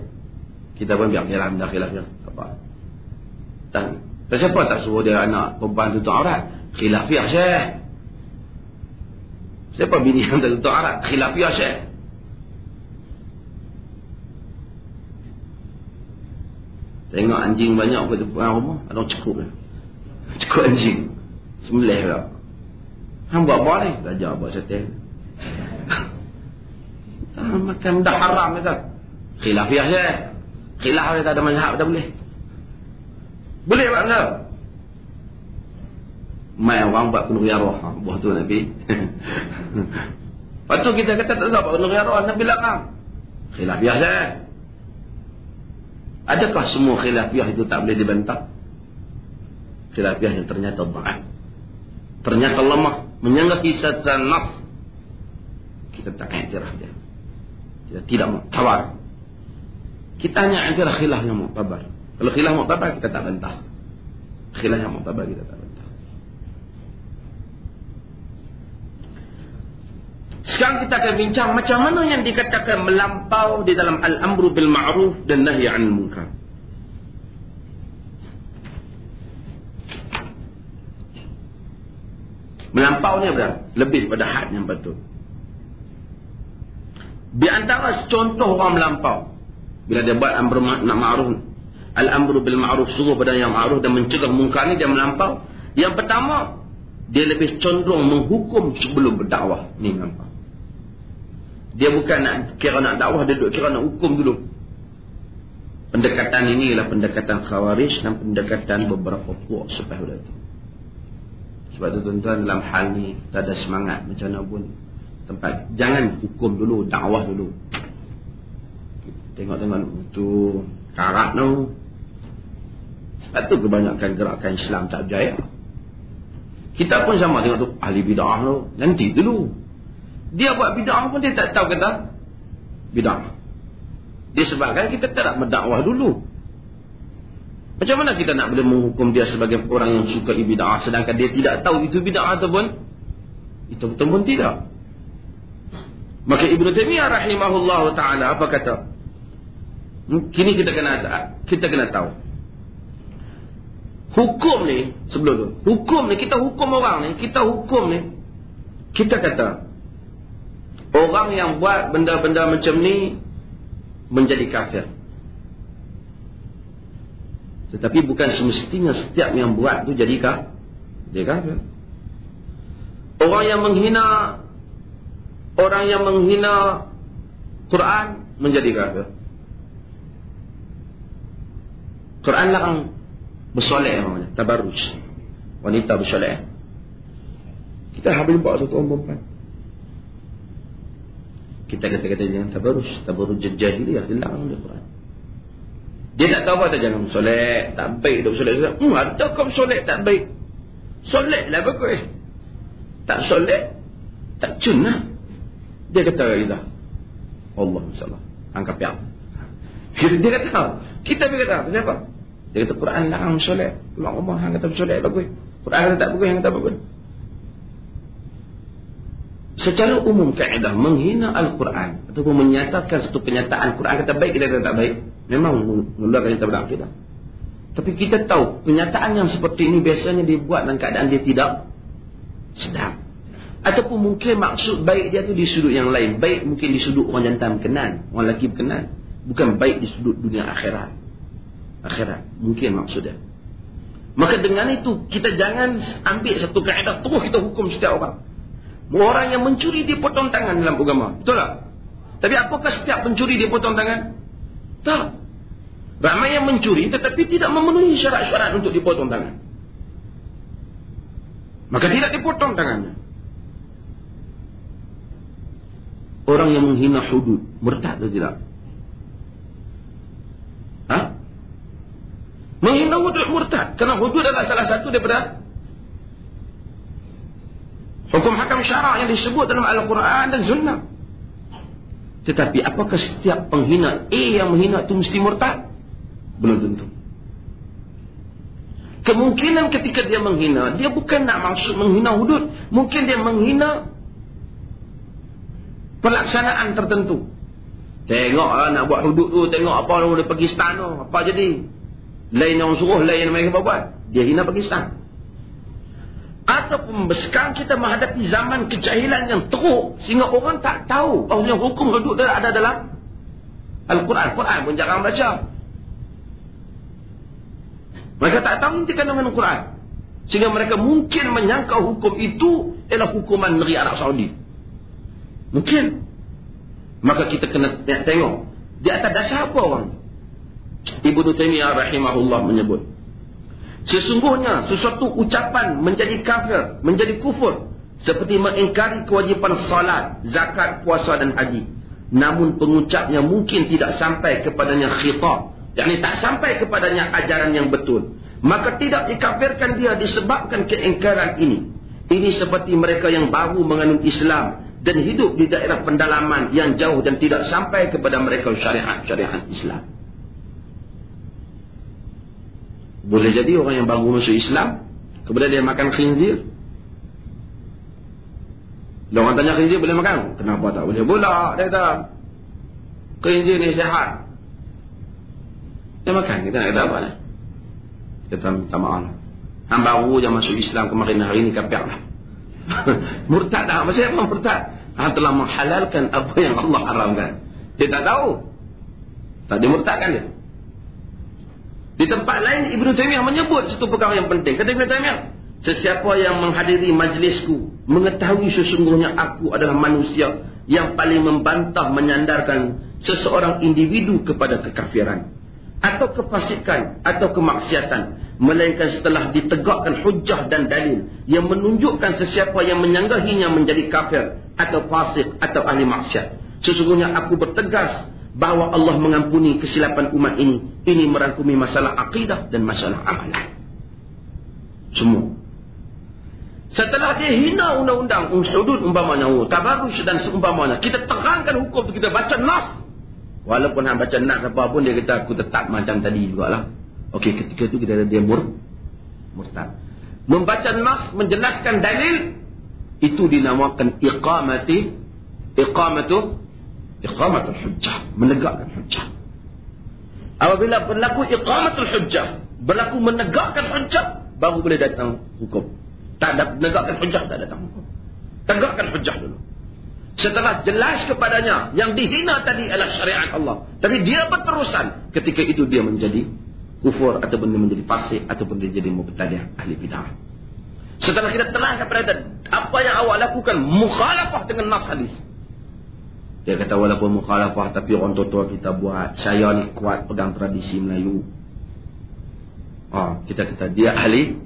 Kita pun biar jalan dah khilaf ya. Apa? Dan siapa tak suruh dia anak perempuan tutup aurat? Khilaf ya syekh. Siapa bini yang tak tutup aurat? Khilaf ya syekh. Tengok anjing banyak kat depan rumah, ada orang cekuk lah. Cekuk anjing. Sembelih lah. Hang buat apa ni? Belajar buat setel. Makan dah haram kata. Khilafiah je. Khilaf tak ada mazhab tak boleh. Boleh tak tak? Mai orang buat penuh roh. Buah tu Nabi. Lepas tu kita kata tak tahu buat penuh roh, Nabi larang. Khilafiah je. Adakah semua khilafiyah itu tak boleh dibantah? Khilafiyah yang ternyata dhaif, ternyata lemah, menyanggahi secara nas, kita tak iktiraf dia. Kita tidak mu'tabar. Kita hanya iktiraf khilaf yang mu'tabar. Kalau khilaf mu'tabar kita tak bantah. Khilaf yang mu'tabar kita tak bantah. Sekarang kita akan bincang macam mana yang dikatakan melampau di dalam al-amru bil ma'ruf dan nahi 'anil munkar. Melampau ni apa? Lebih pada had yang betul. Di antara contoh orang melampau bila dia buat amru ma'ruf, al-amru bil ma'ruf, suruh pada yang ma'ruf dan mencegah munkar ni, dia melampau. Yang pertama, dia lebih condong menghukum sebelum berdakwah. Ni nampak. Dia bukan nak kira nak dakwah, dia duduk kira nak hukum dulu. Pendekatan ini ialah pendekatan Khawarij dan pendekatan beberapa puak selepas itu. Sebab tu tuan-tuan, dalam hal ni tak ada semangat macam mana pun tempat, jangan hukum dulu, dakwah dulu. Tengok-tengok tu karat tu. Sebab tu kebanyakan gerakan Islam tak berjaya. Kita pun sama, tengok tu ahli bid'ah tu, nanti dulu dia buat bid'ah pun dia tak tahu kata bid'ah. Disebabkan kita tak nak berdakwah dulu. Macam mana kita nak boleh menghukum dia sebagai orang yang suka bid'ah sedangkan dia tidak tahu itu bid'ah ataupun itu betul pun tidak. Maka Ibn Taymiyah rahimahullah ta'ala apa kata? Kini kita kena tahu. Hukum ni, sebelum tu, hukum ni, kita hukum orang ni, kita hukum ni kita kata orang yang buat benda-benda macam ni menjadi kafir. Tetapi bukan semestinya setiap yang buat tu jadi kafir. Orang yang menghina Quran menjadi kafir. Quran larang bersolek namanya, tabarruj. Wanita bersolek. Kita habis buat satu orang perempuan. Kita kata-kata jangan tabarruj jahiliyah, dilarang oleh Quran. Dia tak tahu apa, jangan solek, tak baik duk solek. Ada kau solek tak baik. Soleklah bagus. Tak solek, tak cunah. Dia kata kita, Allah masalah, angkat piak. Dia kata, kita berkata, siapa? Dia kata Quran larang solek. Allah hang kata solek bagus. Quran kata tak bagus, hang kata bagus. Secara umum kaedah menghina Al-Quran ataupun menyatakan satu kenyataan Quran kata baik, kita kata tak baik, memang mengeluarkan kita berakidah. Tapi kita tahu kenyataan yang seperti ini biasanya dibuat dalam keadaan dia tidak sedap. Ataupun mungkin maksud baik dia tu di sudut yang lain. Baik mungkin di sudut orang jantan berkenan, orang lelaki berkenan. Bukan baik di sudut dunia akhirat. Akhirat mungkin maksud dia. Maka dengan itu kita jangan ambil satu kaedah terus kita hukum setiap orang. Orang yang mencuri dia potong tangan dalam agama. Betul tak? Tapi apakah setiap pencuri dia potong tangan? Tak. Ramai yang mencuri tetapi tidak memenuhi syarat-syarat untuk dipotong tangan. Maka tidak dipotong tangannya. Orang yang menghina hudud murtad atau tidak? Menghina hudud murtad. Kerana hudud adalah salah satu daripada hukum hakam syarak yang disebut dalam Al-Quran dan Sunnah. Tetapi apakah setiap penghina yang menghina itu mesti murtad? Belum tentu. Kemungkinan ketika dia menghina, dia bukan nak maksud menghina hudud. Mungkin dia menghina pelaksanaan tertentu. Tengoklah nak buat hudud tu, tengok apa orang dia Pakistan tu, apa jadi? Lain yang suruh, lain yang mereka buat. Dia hina Pakistan. Ataupun sekarang kita menghadapi zaman kejahilan yang teruk sehingga orang tak tahu bahawa hukum hudud ada dalam Al-Quran. Quran pun jarang baca. Mereka tak tahu inti kandungan Al-Quran. Sehingga mereka mungkin menyangka hukum itu ialah hukuman negeri Arab Saudi. Mungkin. Maka kita kena tengok di atas dasar apa orang. Ibnu Taimiyah rahimahullah menyebut, sesungguhnya sesuatu ucapan menjadi kafir, menjadi kufur, seperti mengingkari kewajipan salat, zakat, puasa dan haji. Namun pengucapnya mungkin tidak sampai kepadanya khitab, yakni tak sampai kepadanya ajaran yang betul. Maka tidak dikafirkan dia disebabkan keingkaran ini. Ini seperti mereka yang baru menganut Islam dan hidup di daerah pendalaman yang jauh dan tidak sampai kepada mereka syariat-syariat Islam. Boleh jadi orang yang baru masuk Islam, kemudian dia makan khinzir. Bila orang tanya khinzir boleh makan? Kenapa tak boleh? Pula dia kata khinzir ni sihat. Dia makan, kita nak kata apa ni? Kita minta maaf. Hang baru je masuk Islam kemarin, hari ni kafir lah. Murtad dah. Maksudnya apa murtad? Hang telah menghalalkan apa yang Allah haramkan. Dia tak tahu. Tak dimurtadkan dia. Di tempat lain Ibnu Taimiyah menyebut satu perkara yang penting. Kata Ibnu Taimiyah, sesiapa yang menghadiri majlisku mengetahui sesungguhnya aku adalah manusia yang paling membantah menyandarkan seseorang individu kepada kekafiran atau kefasikan atau kemaksiatan, melainkan setelah ditegakkan hujjah dan dalil yang menunjukkan sesiapa yang menyanggahinya menjadi kafir atau fasik atau ahli maksiat. Sesungguhnya aku bertegas bahawa Allah mengampuni kesilapan umat ini. Ini merangkumi masalah akidah dan masalah amalan. Semua. Setelah dia hina undang-undang hudud umpamanya, tabarruj dan seumpamanya, kita terangkan hukum itu, kita baca nas. Walaupun hang baca nas apa pun, dia kata aku tetap macam tadi jugalah. Okey, ketika itu kita ada dia murtad. Membaca nas, menjelaskan dalil, itu dinamakan iqamatul hujjah, menegakkan hujjah. Apabila berlaku iqamatul hujjah, berlaku menegakkan hujjah, baru boleh datang hukum. Tak ada menegakkan hujjah, tak datang hukum. Tegakkan hujjah dulu. Setelah jelas kepadanya yang dihina tadi adalah syariat Allah, tapi dia berterusan, ketika itu dia menjadi kufur ataupun dia menjadi fasik ataupun dia jadi mubtadi', ahli bid'ah. Setelah kita terangkan kepada apa yang awak lakukan mukhalafah dengan nas hadis, dia kata walaupun mukhalafah tapi orang tua kita buat, saya ni kuat pegang tradisi Melayu. Kita kata dia ahli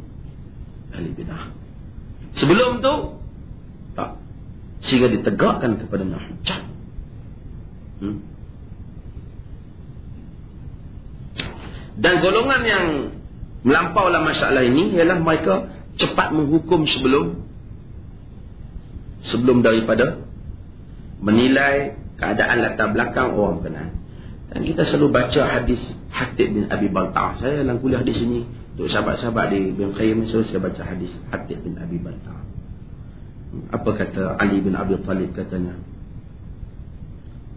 bid'ah. Sebelum tu tak, sehingga ditegakkan kepadanya hujjah. Dan golongan yang melampau dalam masalah ini ialah mereka cepat menghukum sebelum daripada menilai keadaan latar belakang orang berkenaan. Dan kita selalu baca hadis Hatib bin Abi Balta'ah. Saya dalam kuliah di sini, untuk sahabat-sahabat di Ibn Qayyim, saya baca hadis Hatib bin Abi Balta'ah. Apa kata Ali bin Abi Talib? Katanya,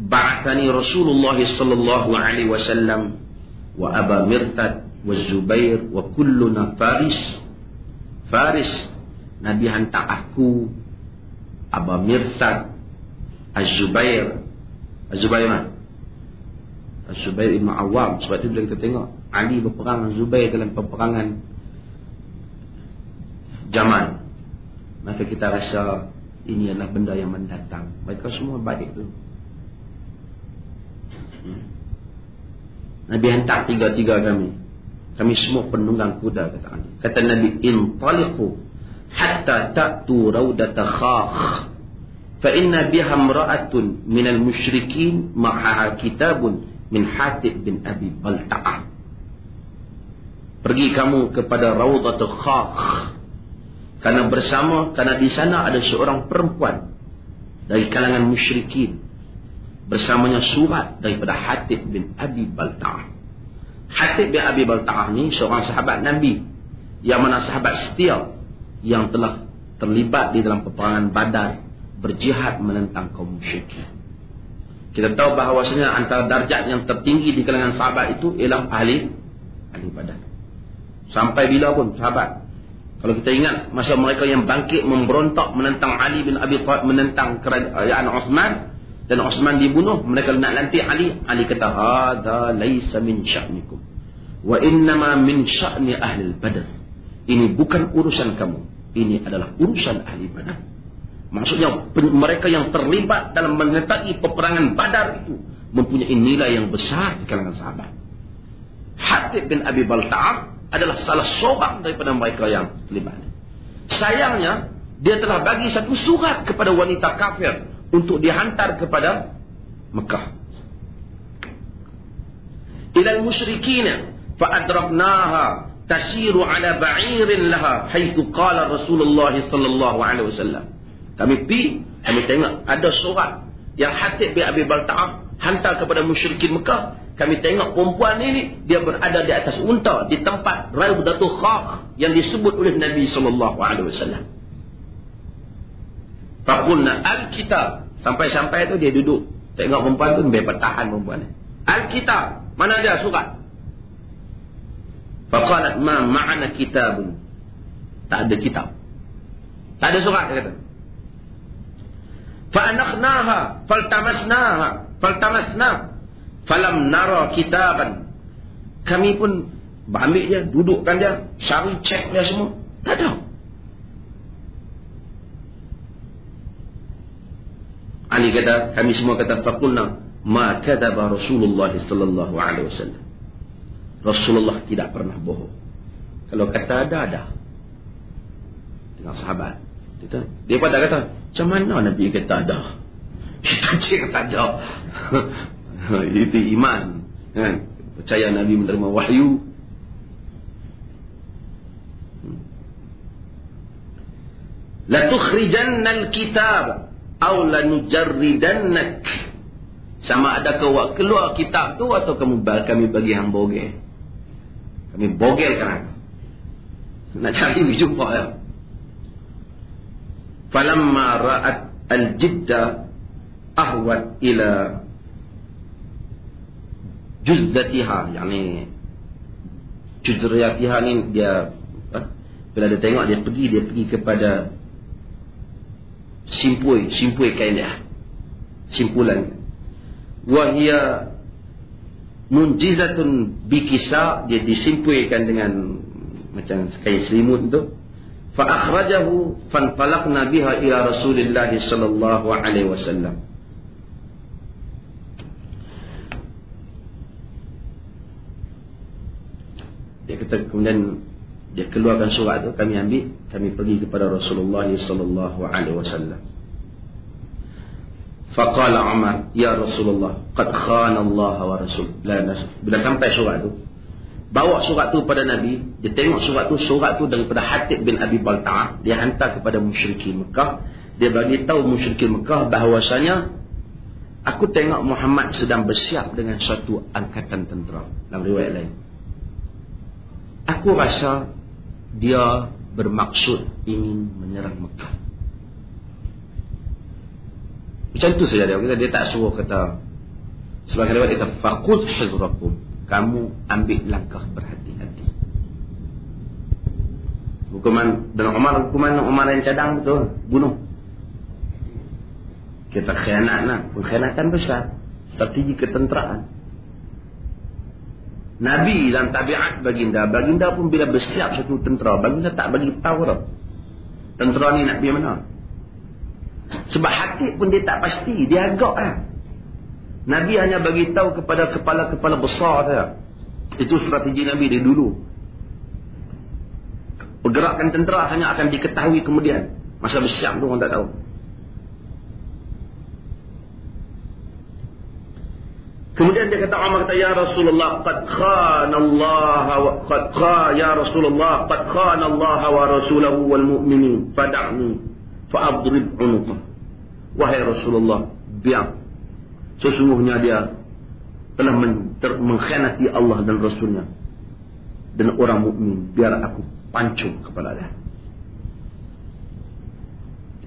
ba'athani Rasulullah sallallahu alaihi wasallam wa Aba Mirtad wa Zubair wa kulluna Faris. Nabi hantar aku, Aba Mirtad, Az-Zubair mana? Az-Zubair Ibn Awam. Sebab itu bila kita tengok Ali berperang dengan Zubair dalam peperangan Jamal, maka kita rasa ini adalah benda yang mendatang. Mereka semua baik tu. Nabi hantar tiga-tiga kami. Kami semua penunggang kuda, kata Ali. Kata Nabi, intaliqu hatta ta'tu raudata khakh fa inna biha imra'atun minal musyrikin ma'aha kitabun min Hatib bin Abi Balta'ah. Pergi kamu kepada raudatul khakh, karena di sana ada seorang perempuan dari kalangan musyrikin, bersamanya surat daripada Hatib bin Abi Balta'ah. Hatib bin Abi Balta'ah ni seorang sahabat Nabi, yang mana sahabat setia yang telah terlibat di dalam peperangan Badar, berjihad menentang kaum musyrikin. Kita tahu bahawasanya antara darjat yang tertinggi di kalangan sahabat itu ialah ahli Badar. Sampai bila pun sahabat, kalau kita ingat masa mereka yang bangkit memberontak menentang Ali bin Abi Thalib, menentang kerajaan Osman, dan Osman dibunuh, mereka nak lantik Ali. Ali kata, hadza laisa min sya'nikum wa innama min sya'ni ahli Badar. Ini bukan urusan kamu, ini adalah urusan ahli Badar. Maksudnya mereka yang terlibat dalam menyertai peperangan Badar itu mempunyai nilai yang besar di kalangan sahabat. Hatib bin Abi Balta'ah adalah salah seorang daripada mereka yang terlibat. Sayangnya dia telah bagi satu surat kepada wanita kafir untuk dihantar kepada Mekah. Ilal musyrikina fa adraknaha tasiru ala ba'irin laha haitsu qala Rasulullah sallallahu alaihi wasallam. Kami tengok ada surat yang Hatib bin Abi Balta'ah hantar kepada musyrikin Mekah. Kami tengok perempuan ini, dia berada di atas unta di tempat Raudatul Khakh yang disebut oleh Nabi sallallahu alaihi wasallam. Faqulna al-kitab. Sampai-sampai tu dia duduk tengok perempuan tu, dia bertahan perempuan ni. Al-kitab, mana dia surat? Faqalat ma ma'ana kitabun. Tak ada kitab, tak ada surat, dia kata. Fa'anakhnaha faltamasna falam nara kitaban. Kami pun ambil dia, dudukkan dia, cari cek dia semua, tak ada. Ali kata, kami semua kata, faqulna ma kadzaba Rasulullah sallallahu alaihi wasallam. Rasulullah tidak pernah bohong. Kalau kata ada. Tengok sahabat dia pada kata, macam mana Nabi kata ada? Kita cik tak ada. Itu iman, kan? Percaya Nabi menerima wahyu. La tukhrijanna al-kitab aw la nujarridannak. Sama ada kau keluar kitab tu atau kami bagi hang bogel. Kami bogel kan? Nak cari jumpa ya. Falamma ra'at al-jidda ahwat ila juzdatiha, yani juzdatiha ni dia bila dia tengok dia pergi kepada simpui kain dia. Simpulan. Wahia munjizatun bikisa, dia disimpuikan dengan macam kain selimut tu. Fa akhrajahu fantalaqna biha ila Rasulillah sallallahu alaihi wasallam. Dia kata, kemudian dia keluarkan surat tu, kami ambil, kami pergi kepada Rasulullah sallallahu alaihi wasallam. Faqala Umar, ya Rasulullah, qad khana Allah wa rasul. Bila sampai surat tu, bawa surat tu pada Nabi, dia tengok surat tu daripada Hatib bin Abi Balta'ah, dia hantar kepada musyrikin Mekah. Dia bagi tahu musyrikin Mekah bahawasanya, aku tengok Muhammad sedang bersiap dengan suatu angkatan tentera. Dalam riwayat lain, aku rasa dia bermaksud ingin menyerang Mekah. Macam tu saja dia tak suruh kata. Sebagai riwayat kata, faqud hizrakum, kamu ambil langkah berhati-hati. Hukuman Umar yang cadang betul, bunuh. Kita khianat lah, pengkhianatan besar, strategi ketenteraan. Nabi dan tabiat baginda pun bila bersiap satu tentera, baginda tak bagi tahu dah tentera ni nak pergi mana. Sebab Hatib pun dia tak pasti, dia agak lah. Nabi hanya bagi tahu kepada kepala-kepala besar saja. Itu strategi Nabi dia dulu. Pergerakan tentera hanya akan diketahui kemudian. Masa bersiap tu orang tak tahu. Kemudian dia kata, Umar kata, ya Rasulullah, qad khana Allah wa rasulahu wal mu'minin fada'ni fa'adrib unuqah. Wahai Rasulullah, biar, sesungguhnya dia telah mengkhianati Allah dan Rasulnya dan orang mukmin, biar aku pancung kepala dia.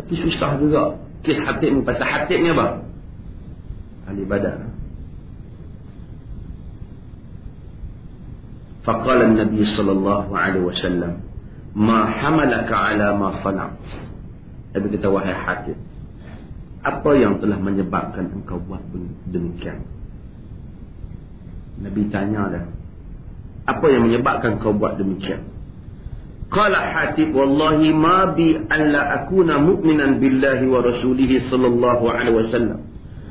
Tapi susah juga kes Hatib ni. Pasal Hatib ni apa? Ahli Badar. Faqala Nabi sallallahu alaihi wasallam, ma hamalaka ala ma sana'at. Nabi kata, wahai Hatib, apa yang telah menyebabkan engkau buat demikian? Nabi tanya dah, apa yang menyebabkan kau buat demikian? Qala Hatib, wallahi ma bi an la akuna mu'minan billahi wa rasulihi sallallahu alaihi wasallam.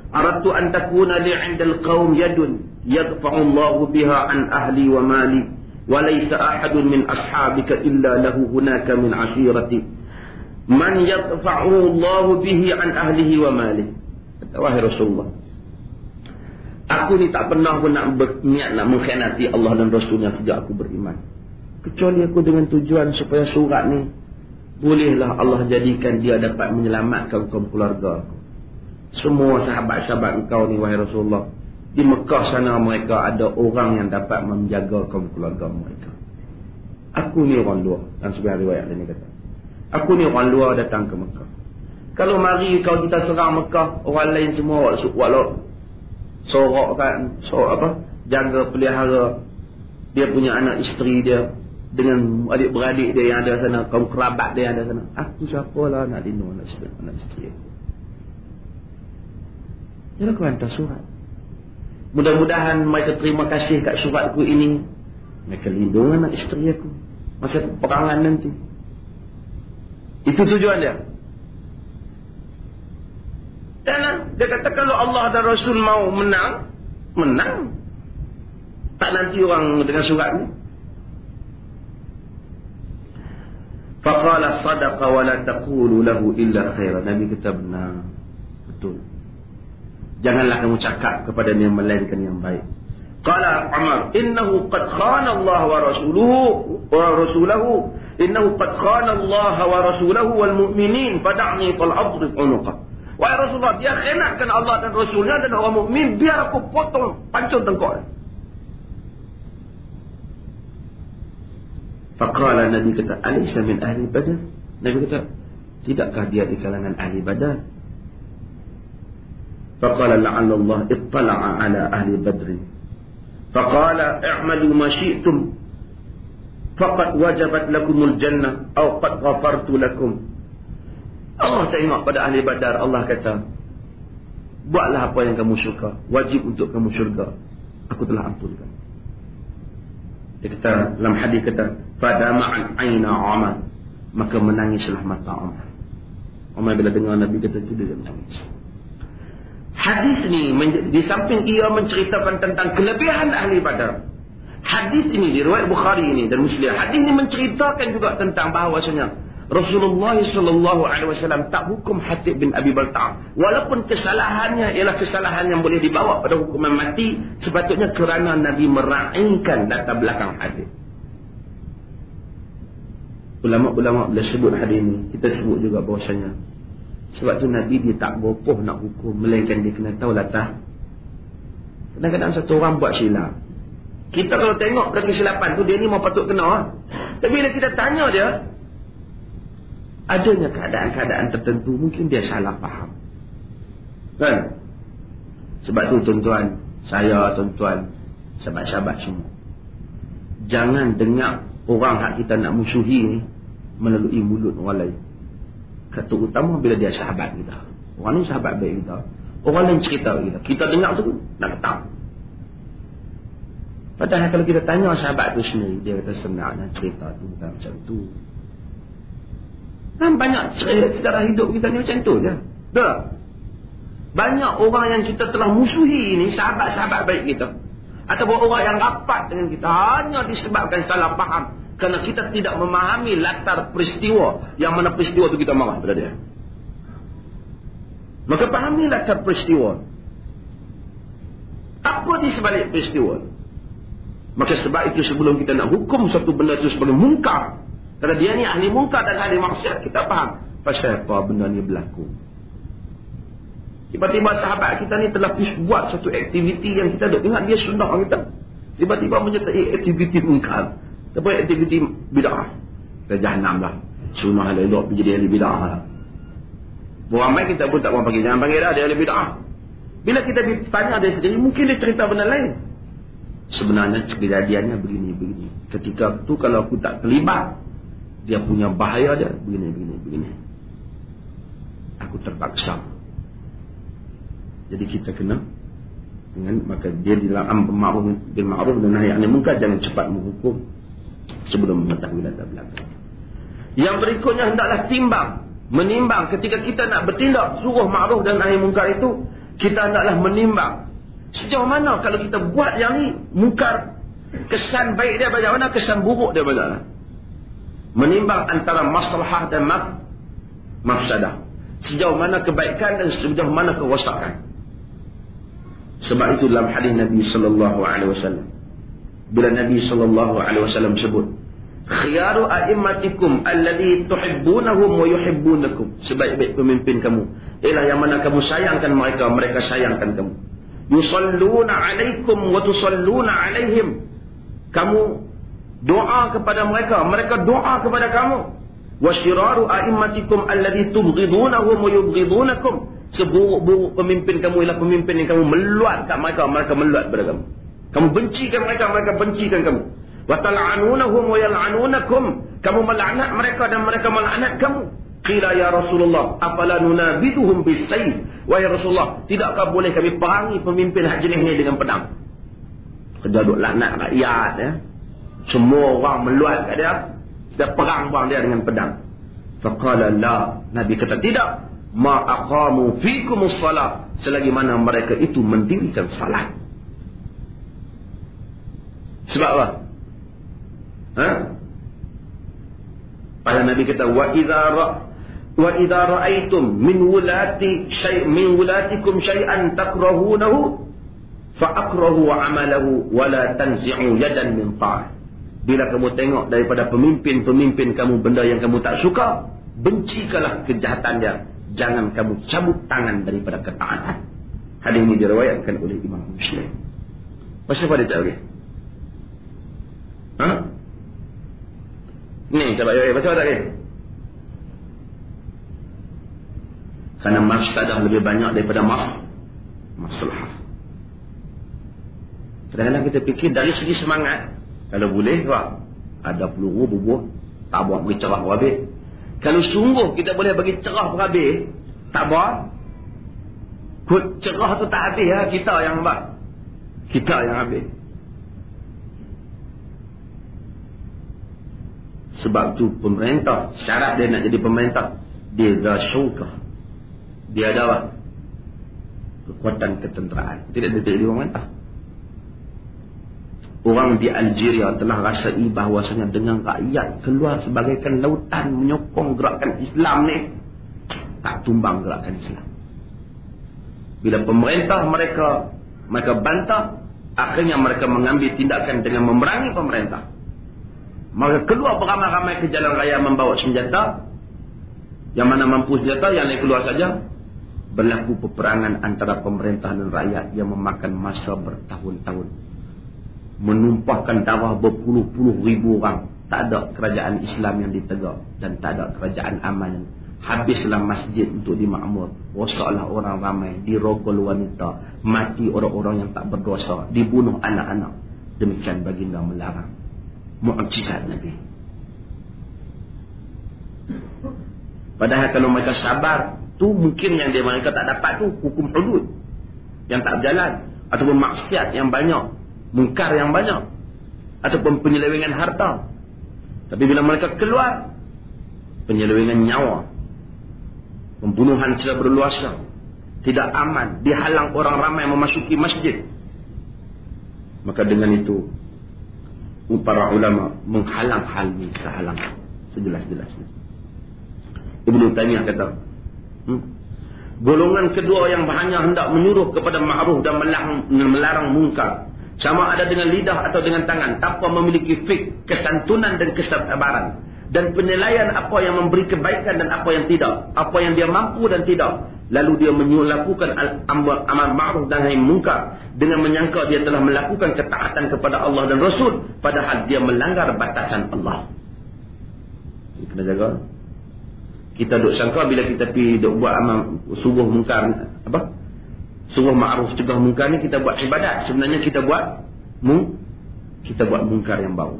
Aradtu an takuna li 'inda al-qaum yadun yadfa'u Allah biha an ahli wa mali wa laysa ahadun min ashabika illa lahu hunaka min 'ashirati man yadfa'u Allah bihi an ahlihi wa mali. Wahai Rasulullah, aku ni tak pernah pun nak berniat nak mengkhianati Allah dan Rasulnya sejak aku beriman, kecuali aku dengan tujuan supaya surat ni bolehlah Allah jadikan dia dapat menyelamatkan kaum keluarga aku. Semua sahabat-sahabat engkau ni wahai Rasulullah, di Mekah sana mereka ada orang yang dapat menjaga kaum keluarga mereka. Aku ni orang luar. Dan sebenarnya riwayat ini kata, aku ni orang luar datang ke Mekah. Kalau mari kalau kita serang Mekah, orang lain semua walau sorok kan, jaga pelihara dia punya anak isteri dia dengan adik-beradik dia yang ada sana, kaum kerabat dia yang ada sana. Aku siapalah nak lindung anak isteri aku. Jadi aku hantar surat. Mudah-mudahan mereka terima kasih kat suratku ini, mereka lindung anak isteri aku masa peperangan nanti. Itu tujuan dia. Dan dia kata, kalau Allah dan Rasul mau menang, tak nanti orang dengan surat ni. Faqala sadaqa wa la taqulu lahu illa khairan. Nabi kata, benar, betul, janganlah kamu cakap kepada dia melainkan yang baik. Qala Umar, innahu qad khana Allah wa rasulahu innahu qad khana Allah wa rasulahu wal mu'minin fad'ni fal adrib unuqah. Wahai Rasulullah, dia khianatkan Allah dan Rasulnya dan orang mukmin, biar aku potong, pancung tengkok. Faqala, Nabi kata, alaysa min ahli Badar? Nabi kata, tidakkah dia di kalangan ahli Badar? Faqala la'alla Allah ittala'a ala ahli Badr. Faqala i'malu ma syi'tum faqad wajabat lakumul jannah aw qad ghafartu lakum Allah tengok pada ahli Badar, Allah kata, buatlah apa yang kamu suka, wajib untuk kamu syurga, aku telah ampunkan. Dia kata, dalam hadis kata, fadama'an aina Umar, maka menangislah mata Umar. Umar bila dengar Nabi kata itu, dia menangis. Hadis ni di samping ia menceritakan tentang kelebihan ahli Badar, hadis ini di riwayat Bukhari ini dan Muslim, hadis ini menceritakan juga tentang bahawasanya Rasulullah SAW tak hukum Hatib bin Abi Balta'ah, walaupun kesalahannya ialah kesalahan yang boleh dibawa pada hukuman mati, sepatutnya kerana Nabi meraihkan latar belakang Hatib. Ulama-ulama bila sebut hadis ini, kita sebut juga bahawasanya sebab tu Nabi dia tak berpoh nak hukum, melainkan dia kena tahu latar. Kadang-kadang satu orang buat silap, kita kalau tengok pada kesilapan tu, dia ni mau patut kena. Tapi bila kita tanya dia, adanya keadaan-keadaan tertentu mungkin dia salah faham, kan? Sebab tu tuan-tuan, saya, tuan-tuan, sahabat-sahabat semua, jangan dengar orang hak kita nak musuhi ni melalui mulut orang lain. Terutama bila dia sahabat kita, orang ni sahabat baik kita, orang lain cerita kita dengar tu nak ketahui. Padahal kalau kita tanya sahabat tu sendiri, dia kata sebenarnya cerita tu bukan macam tu. Kan banyak sejarah hidup kita ni macam tu je. Dah. Banyak orang yang kita telah musuhi ni, sahabat-sahabat baik kita, ataupun orang yang rapat dengan kita, hanya disebabkan salah faham, kerana kita tidak memahami latar peristiwa, yang mana peristiwa tu kita marah pada dia. Maka pahami latar peristiwa, apa di sebalik peristiwa. Maka sebab itu sebelum kita nak hukum satu benda itu sebagai mungkar, kerana dia ni ahli mungkar dan ahli maksiat, kita faham pasal apa benda ni berlaku. Tiba-tiba sahabat kita ni telah buat satu aktiviti yang kita duk ingat dia sunnah kita, tiba-tiba menyertai aktiviti mungkar, apa aktiviti bid'ah, kita jahanam lah, sunnah elok pergi jadi ahli bid'ah lah. Ramai kita pun tak mau panggil, jangan panggil dah dia ahli bid'ah. Bila kita tanya dia sendiri, mungkin dia cerita benda lain. Sebenarnya kejadiannya begini. Ketika tu kalau aku tak terlibat, dia punya bahaya dia begini. Aku terpaksa. Jadi kita kena dengan, maka dia di dalam bil ma'ruf dan nahi anil munkar, jangan cepat menghukum sebelum mengetahui latar belakang. Yang berikutnya hendaklah menimbang ketika kita nak bertindak suruh ma'ruf dan nahi munkar itu, kita hendaklah menimbang sejauh mana kalau kita buat yang ni mungkar, kesan baik dia bagaimana, kesan buruk dia bagaimana. Menimbang antara maslahah dan mafsadah, sejauh mana kebaikan dan sejauh mana kerosakan. Sebab itu dalam hadis Nabi sallallahu alaihi wasallam, bila Nabi sallallahu alaihi wasallam sebut khiyaru a'immatikum alladhi tuhibbunahum wa yuhibbunakum, sebaik-baik pemimpin kamu ialah yang mana kamu sayangkan mereka, mereka sayangkan kamu. Yusalluna alaikum wa tusalluna alaihim, kamu doa kepada mereka, mereka doa kepada kamu. Wa syiraru a'immatikum alladhi tubghidunahum wa yubghidunakum, seburuk-buruk pemimpin kamu ialah pemimpin yang kamu meluat kat mereka, mereka meluat pada kamu. Kamu bencikan mereka, mereka bencikan kamu. Wa tal'anunahum wa yal'anunakum, kamu melaknat mereka dan mereka melaknat kamu. Qila ya Rasulullah afala nunabiduhum bisayf, wahai Rasulullah, tidakkah boleh kami perangi pemimpin hak jenis ni dengan pedang? Kerja duk laknat rakyat ya. Semua orang meluat kat dia, kita perang bang dia dengan pedang. Faqala la, Nabi kata tidak, ma aqamu fikumus salat, selagi mana mereka itu mendirikan salat. Sebab apa? Pada Nabi kata wa idza ra'aitum min wulatikum syai'an takrahunahu fa akrahu amalahu wa la tanzi'u yadan min ta'ah. Bila kamu tengok daripada pemimpin-pemimpin kamu benda yang kamu tak suka, bencikanlah kejahatan dia, jangan kamu cabut tangan daripada ketaatan. Hadis ini diriwayatkan oleh Imam Muslim. Pasal apa dia tak boleh? Ni sahabat yo, pasal tak boleh? Kerana mafsadah lebih banyak daripada masalah. Kadang-kadang kita fikir dari segi semangat, kalau boleh, ada peluru bubuh, tak buat bercerah habis. Kalau sungguh kita boleh bagi cerah berhabis, tak apa. Cerah tu tak habis lah, kita yang buat. Kita yang habis. Sebab tu pemerintah, syarat dia nak jadi pemerintah, dia rasyukah. Dia ada kekuatan ketenteraan. Tidak jadi pemerintah. Orang di Algeria telah rasai bahawasanya dengan rakyat keluar sebagaikan lautan menyokong gerakan Islam ni, tak tumbang gerakan Islam. Bila pemerintah mereka bantah, akhirnya mereka mengambil tindakan dengan memerangi pemerintah. Maka keluar beramai-ramai ke jalan raya membawa senjata. Yang mana mampu senjata, yang lain keluar saja. Berlaku peperangan antara pemerintah dan rakyat yang memakan masa bertahun-tahun. Menumpahkan darah berpuluh-puluh ribu orang. Tak ada kerajaan Islam yang ditegak. Dan tak ada kerajaan aman. Habislah masjid untuk dimakmur. Rosaklah orang ramai. Dirogol wanita. Mati orang-orang yang tak berdosa. Dibunuh anak-anak. Demikian baginda melarang. Mu'jizat Nabi. Padahal kalau mereka sabar, tu mungkin yang mereka tak dapat tu hukum hudud yang tak berjalan, ataupun maksiat yang banyak, mungkar yang banyak, ataupun penyelewengan harta. Tapi bila mereka keluar, penyelewengan nyawa, pembunuhan secara berluasa, tidak aman, dihalang orang ramai memasuki masjid. Maka dengan itu para ulama menghalang hal ini sehalang sejelas-jelasnya. Ibnu Taimiyah kata, golongan kedua yang hanya hendak menyuruh kepada ma'ruf dan melarang mungkar, sama ada dengan lidah atau dengan tangan, tanpa memiliki fik, kesantunan dan kesabaran, dan penilaian apa yang memberi kebaikan dan apa yang tidak, apa yang dia mampu dan tidak. Lalu dia melakukan amal ma'ruf dan nahi mungkar dengan menyangka dia telah melakukan ketaatan kepada Allah dan Rasul, padahal dia melanggar batasan Allah. Ini kena jaga. Kita duk sangka bila kita pergi duk buat amal suruh mungkar, suruh ma'ruf cegah mungkar ni kita buat ibadat. Sebenarnya kita buat mungkar yang baru.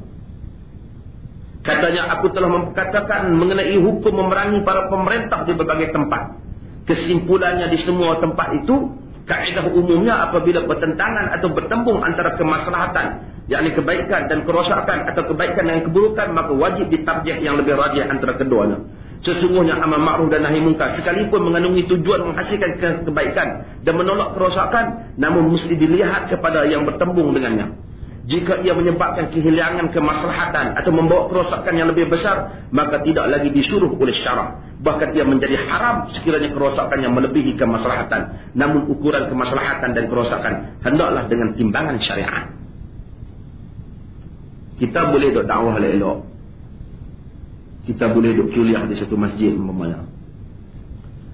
Katanya, aku telah mengatakan mengenai hukum memerangi para pemerintah di berbagai tempat. Kesimpulannya di semua tempat itu, kaedah umumnya apabila bertentangan atau bertembung antara kemaslahatan, yakni kebaikan dan kerosakan, atau kebaikan dan keburukan, maka wajib ditarjih yang lebih rajih antara keduanya. Sesungguhnya amal ma'ruf dan nahi mungkar sekalipun mengandungi tujuan menghasilkan kebaikan dan menolak kerosakan, namun mesti dilihat kepada yang bertembung dengannya. Jika ia menyebabkan kehilangan kemaslahatan atau membawa kerosakan yang lebih besar, maka tidak lagi disuruh oleh syarak. Bahkan ia menjadi haram sekiranya kerosakan yang melebihi kemaslahatan. Namun ukuran kemaslahatan dan kerosakan hendaklah dengan timbangan syariat. Kita boleh duk dakwah elok. Kita boleh duk kuliah di satu masjid umpamanya.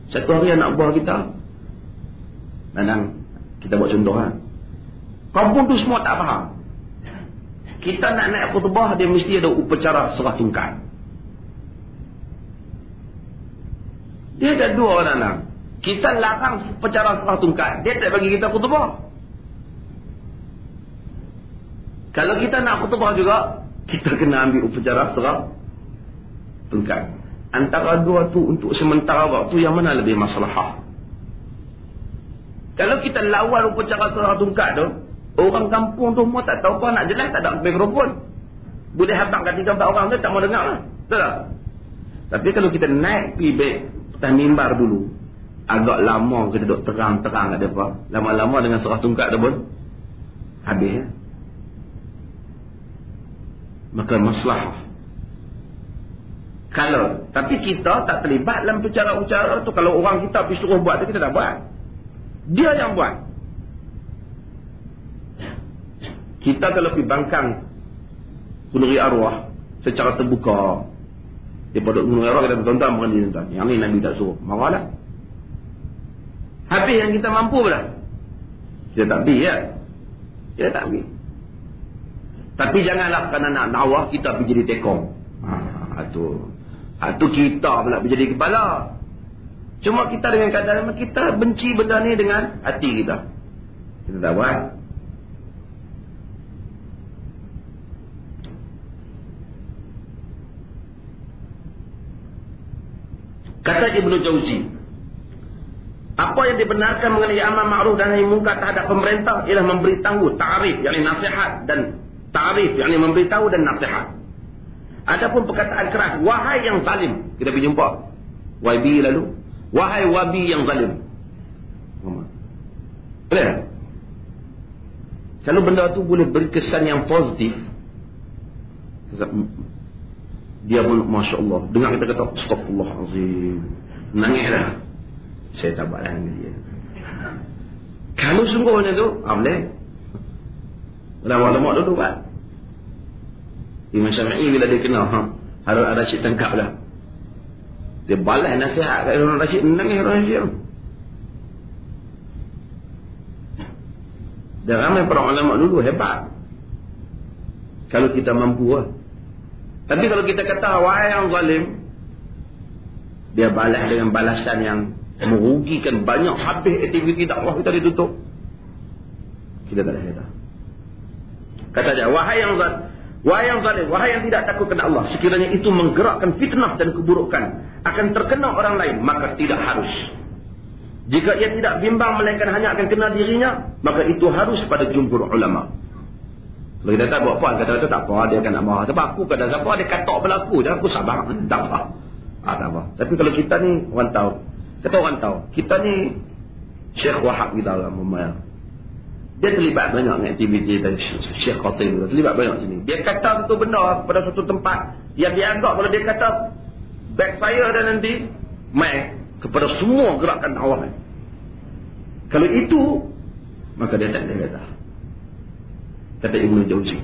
Satu hari anak buah kita, kadang kita buat contoh kan, kampung tu semua tak faham. Kita nak naik khutbah, dia mesti ada upacara serah tungkat. Dia ada dua orang. Kita larang upacara serah tungkat, dia tak bagi kita khutbah. Kalau kita nak khutbah juga, kita kena ambil upacara serah tungkat. Antara dua tu untuk sementara waktu, yang mana lebih maslahah? Kalau kita lawan upacara serah tungkat tu, orang kampung tu semua tak tahu apa nak jelas, tak ada mikrofon. Boleh habang kat 3-4 orang tu tak mau dengar lah. Betul tak? Tapi kalau kita naik pergi atas mimbar dulu, agak lama kita duduk terang-terang ada apa. Lama-lama dengan serah tungkat tu pun habis ya? Maka masalah. Tapi kita tak terlibat dalam bicara-bicara tu. Kalau orang kita pergi suruh buat tu, kita tak buat. Dia yang buat. Kita kalau pergi bangkang Gunung Arwah secara terbuka, daripada Gunung Arwah kita bertonton bukan ditonton. Yang ni Nabi tak suruh, marahlah. Habis yang kita mampu pula, kita tak pergi ya. Kita tak pergi. Tapi janganlah kerana nak dakwah kita pergi jadi tekong. Tu kita pula pergi jadi kepala. Cuma kita dengan keadaan kita benci benda ni dengan hati kita. Kita tak buat. Kata Ibnu Jauzi, apa yang dibenarkan mengenai amar ma'ruf dan nahi munkar terhadap pemerintah ialah memberitahu, ta'rif, yakni nasihat, dan ta'rif, yakni memberitahu dan nasihat. Adapun perkataan keras, wahai yang zalim, kita pergi jumpa YB lalu, wahai wabi yang zalim. Boleh? Kalau benda tu boleh beri kesan yang positif, dia pun Masya Allah, dengar kita kata Astaghfirullahalazim, nangis dah. Saya tak buat dengan dia. Kalau sungguhnya tu, boleh. Ulama-ulama dulu buat. Imam Syafi'i bila dia kena Harun Ar-Rasyid tangkap lah, dia balas nasihat kat Harun Ar-Rasyid, nangis Harun Ar-Rasyid. Dan ramai para ulama dulu hebat kalau kita mampu lah. Tapi kalau kita kata wahai yang zalim, dia balas dengan balasan yang merugikan banyak, habis aktiviti dakwah kita ditutup. Kita tak ada kata. Kata dia, wahai yang zalim, wahai yang tidak takut kepada Allah, sekiranya itu menggerakkan fitnah dan keburukan akan terkena orang lain, maka tidak harus. Jika ia tidak bimbang melainkan hanya akan kena dirinya, maka itu harus pada jumhur ulama. Kalau kita tak buat apa, kata-kata tak apa, dia akan nak marah. Sebab aku kata siapa, dia katok berlaku, dan aku sabar, tak apa. Tak apa. Tapi kalau kita ni, orang tahu, kata orang tahu, kita ni Syekh Wahab kita lah, dia terlibat banyak dengan aktiviti dan Syekh Qatim, terlibat banyak sini. Dia kata satu benda pada satu tempat yang dia anggap kalau dia kata backfire dan nanti mai kepada semua gerakan dakwah. Kalau itu, maka dia tak boleh kata. Kata Ibnu Jauzi.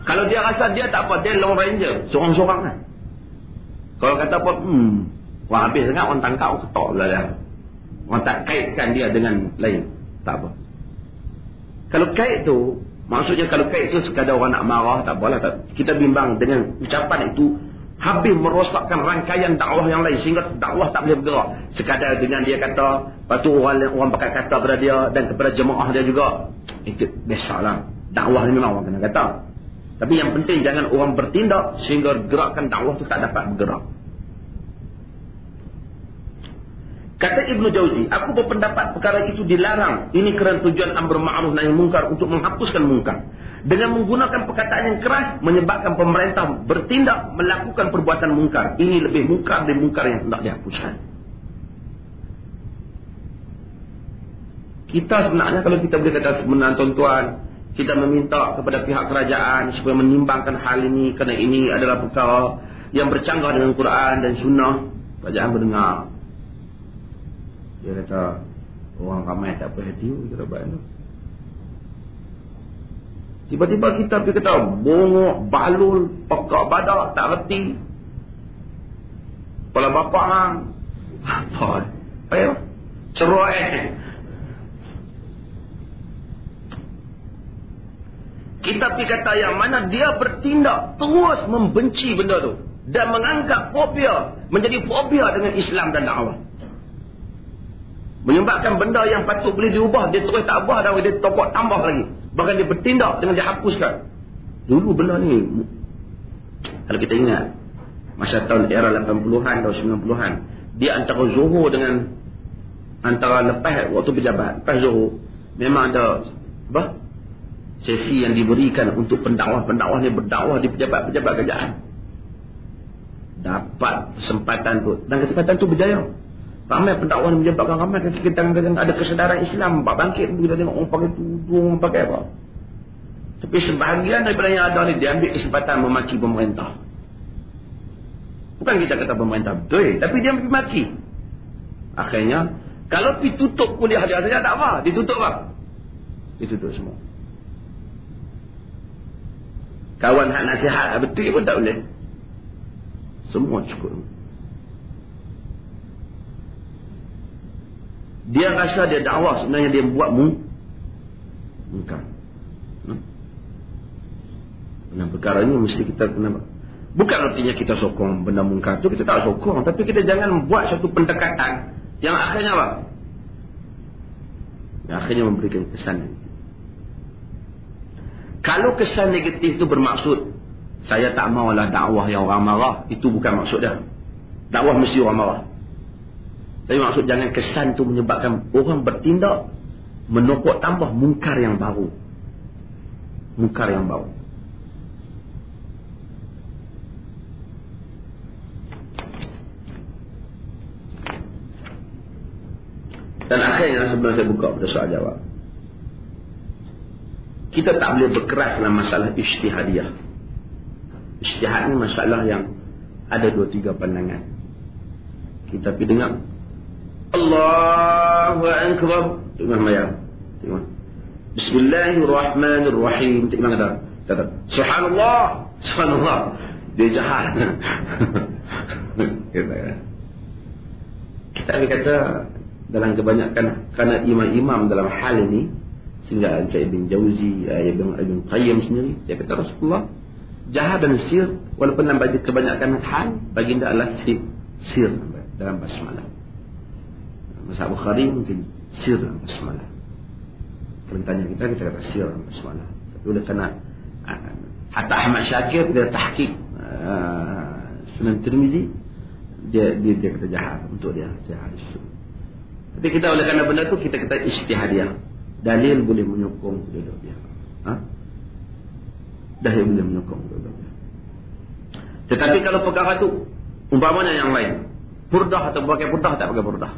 Kalau dia rasa dia tak apa, dia Lone Ranger, seorang-seorang kan. Kalau kata apa, wah habis sangat orang tangkap, ketok belah. Orang tak kaitkan dia dengan lain, tak apa. Kalau kait tu, maksudnya kalau kait tu sekadar orang nak marah, tak apalah. Kita bimbang dengan ucapan itu habis merosakkan rangkaian dakwah yang lain sehingga dakwah tak boleh bergerak. Sekadar dengan dia kata, lepas tu orang pakai kata kepada dia dan kepada jemaah dia juga, itu biasalah. Dakwah ni memang orang kena kata. Tapi yang penting jangan orang bertindak sehingga gerakan dakwah tu tak dapat bergerak. Kata Ibnu Jauzi, aku berpendapat perkara itu dilarang. Ini kerana tujuan amr ma'ruf nahi munkar untuk menghapuskan munkar. Dengan menggunakan perkataan yang keras menyebabkan pemerintah bertindak melakukan perbuatan munkar. Ini lebih munkar dari munkar yang hendak dihapuskan. Kita sebenarnya kalau kita boleh kata sebenarnya tuan-tuan, kita meminta kepada pihak kerajaan supaya menimbangkan hal ini kerana ini adalah perkara yang bercanggah dengan Quran dan Sunnah. Kerajaan mendengar. Dia kata orang ramai tak perhati kita buat tu. Tiba-tiba kita pergi kata bongok, balul, pekak badak, tak reti. Kepala bapak hang. Apa? Ayo. Cerai. Kita pergi kata yang mana dia bertindak terus membenci benda tu. Dan menganggap fobia, menjadi fobia dengan Islam dan dakwah. Menyebabkan benda yang patut boleh diubah, dia terus tak ubah dan dia tokok tambah lagi. Bahkan dia bertindak dengan dia hapuskan. Dulu benda ni, kalau kita ingat, masa tahun era 80-an atau 90-an, dia antara Zohor dengan antara lepas waktu pejabat, lepas Zohor, memang ada apa? Sesi yang diberikan untuk pendakwah-pendakwah ni berdakwah di pejabat-pejabat kerajaan. Dapat kesempatan tu. Dan kesempatan tu berjaya. Ramai pendakwah yang menyebabkan ramai kadang-kadang ada kesedaran Islam. Bak bangkit tu kita tengok orang pakai tudung, orang pakai apa. Tapi sebahagian daripada yang ada ni dia ambil kesempatan memaki pemerintah. Bukan kita kata pemerintah betul, tapi dia ambil maki. Akhirnya kalau pergi tutup kuliah dia saja tak apa, ditutup apa? Ditutup semua. Kawan hak nasihat betul pun tak boleh. Semua cukup. Dia rasa dia dakwah, sebenarnya dia buat munkar. Nah, perkara ini mesti kita kena. Bukan artinya kita sokong benda munkar tu, kita tak sokong, tapi kita jangan buat satu pendekatan yang akhirnya apa? Yang akhirnya memberikan kesan negatif. Kalau kesan negatif itu bermaksud saya tak maulah dakwah yang orang marah, itu bukan maksud dia. Dakwah mesti orang marah. Tapi maksud jangan kesan tu menyebabkan orang bertindak menokok tambah mungkar yang baru. Mungkar yang baru. Dan akhirnya sebelum saya buka pada soal jawab, kita tak boleh berkeras dalam masalah ijtihadiyah. Ijtihad ni masalah yang ada 2-3 pandangan. Kita pergi dengar Allahu Akbar, tengok mayam, tengok Bismillahirrahmanirrahim, tengok kata Subhanallah, Subhanallah, dia jahat. Kita kata dalam kebanyakan kerana imam-imam dalam hal ini, sehingga Ibn Jauzi, Ibn Qayyim sendiri, dia kata Rasulullah jahat dan sir, walaupun dalam bagi kebanyakan hal baginda adalah sir dalam basmalah. Masa Bukhari mungkin sir dalam basmalah. Kalau tanya kita kata sir dalam basmalah. Tapi oleh kerana hatta Ahmad Syakir dia tahqiq Sunan Tirmizi, dia kata jahat untuk dia jahat. Tapi kita oleh kerana benda tu kita kata ijtihadiyah. Dalil boleh menyokong kedua-dua. Dalil boleh menyokong kedua-dua. Tetapi kalau perkara tu umpamanya yang lain, burdah atau pakai burdah, tak pakai burdah.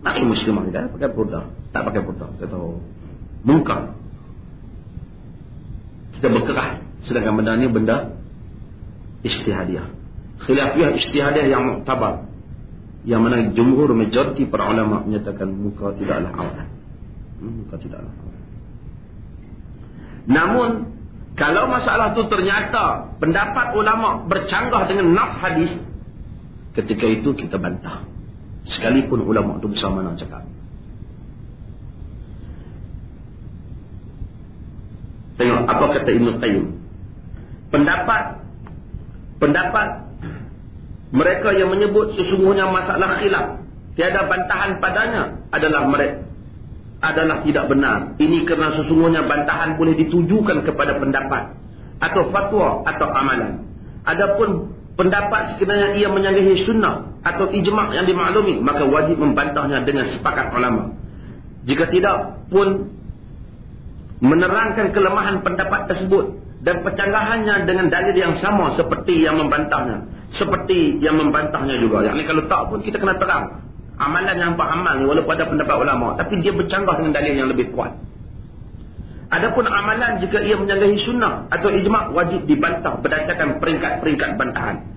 Nak muslimah kita pakai burdah, tak pakai burdah, kita tahu mungkar. Kita berkerah. Sedangkan benda ni benda ijtihadiyah. Khilafiyah ijtihadiyah yang muktabar, yang mana jumhur majoriti para ulama menyatakan muka tidaklah aurat. Muka tidaklah aurat. Namun kalau masalah tu ternyata pendapat ulama bercanggah dengan nas hadis, ketika itu kita bantah. Sekalipun ulama tu bersama nak cakap. Tengok apa kata Ibn Qayyim. Pendapat mereka yang menyebut sesungguhnya masalah khilaf tiada bantahan padanya adalah tidak benar. Ini kerana sesungguhnya bantahan boleh ditujukan kepada pendapat atau fatwa atau amalan. Adapun pendapat sekiranya ia menyanggahi sunnah atau ijma' yang dimaklumi, maka wajib membantahnya dengan sepakat ulama. Jika tidak pun menerangkan kelemahan pendapat tersebut dan pencanggahannya dengan dalil yang sama seperti yang membantahnya juga. Yang ni kalau tak pun kita kena terang amalan yang beramal ni walaupun ada pendapat ulama, tapi dia bercanggah dengan dalil yang lebih kuat. Adapun amalan jika ia menyanggahi sunnah atau ijma' wajib dibantah berdasarkan peringkat-peringkat bantahan.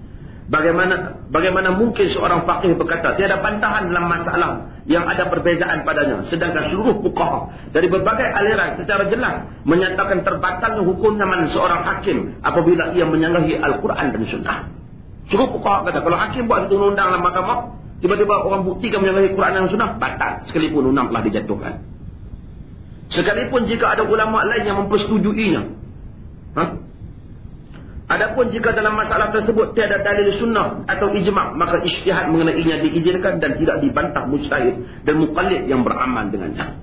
Bagaimana mungkin seorang faqih berkata tiada bantahan dalam masalah yang ada perbezaan padanya, sedangkan seluruh fuqaha dari berbagai aliran secara jelas menyatakan terbatalnya hukum zaman seorang hakim apabila ia menyanggahi Al-Quran dan Sunnah. Seluruh fuqaha kata kalau hakim buat satu undang dalam mahkamah, tiba-tiba orang buktikan menyanggahi Quran dan Sunnah, batal sekalipun undang telah dijatuhkan. Sekalipun jika ada ulama lain yang mempersetujuinya. Adapun jika dalam masalah tersebut tiada dalil sunnah atau ijma', maka ijtihad mengenainya diizinkan dan tidak dibantah mujtahid dan muqallid yang beramal dengannya.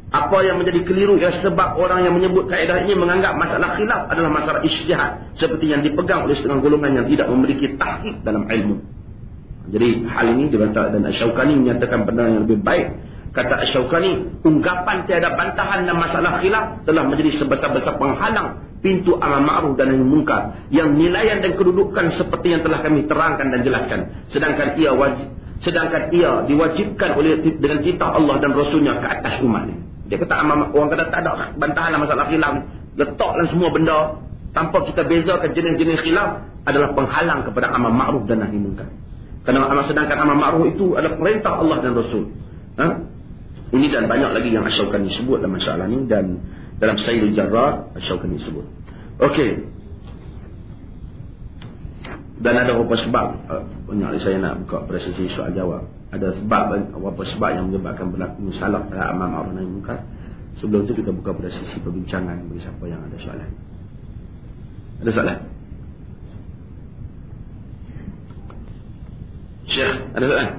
Apa yang menjadi keliru ialah sebab orang yang menyebut kaedah ini menganggap masalah khilaf adalah masalah ijtihad seperti yang dipegang oleh setengah golongan yang tidak memiliki tahqiq dalam ilmu. Jadi hal ini dibantah, dan Asy-Syaukani menyatakan benda yang lebih baik. Kata Asy-Syaukani, ungkapan tiada bantahan dalam masalah khilaf telah menjadi sebesar-besar penghalang pintu amar ma'ruf dan nahi munkar yang nilaian dan kedudukan seperti yang telah kami terangkan dan jelaskan. Sedangkan ia diwajibkan oleh dengan titah Allah dan Rasulnya ke atas umat ni. Dia kata orang kata tak ada bantahan dalam masalah khilaf, letaklah semua benda tanpa kita bezakan jenis-jenis khilaf adalah penghalang kepada amar ma'ruf dan nahi munkar. Sedangkan amar ma'ruf itu adalah perintah Allah dan Rasul. Ini dan banyak lagi yang Asy-Syaukani sebut dalam masalah ni, dan dalam Sayyidul Jarrah Asy-Syaukani sebut. Okey. Dan ada beberapa sebab, banyak saya nak buka pada sesi soal jawab. Ada beberapa sebab yang menyebabkan berlaku salah terhadap amar ma'ruf nahi munkar. Sebelum tu kita buka pada sesi perbincangan bagi siapa yang ada soalan. Ada soalan? Syekh, ada soalan?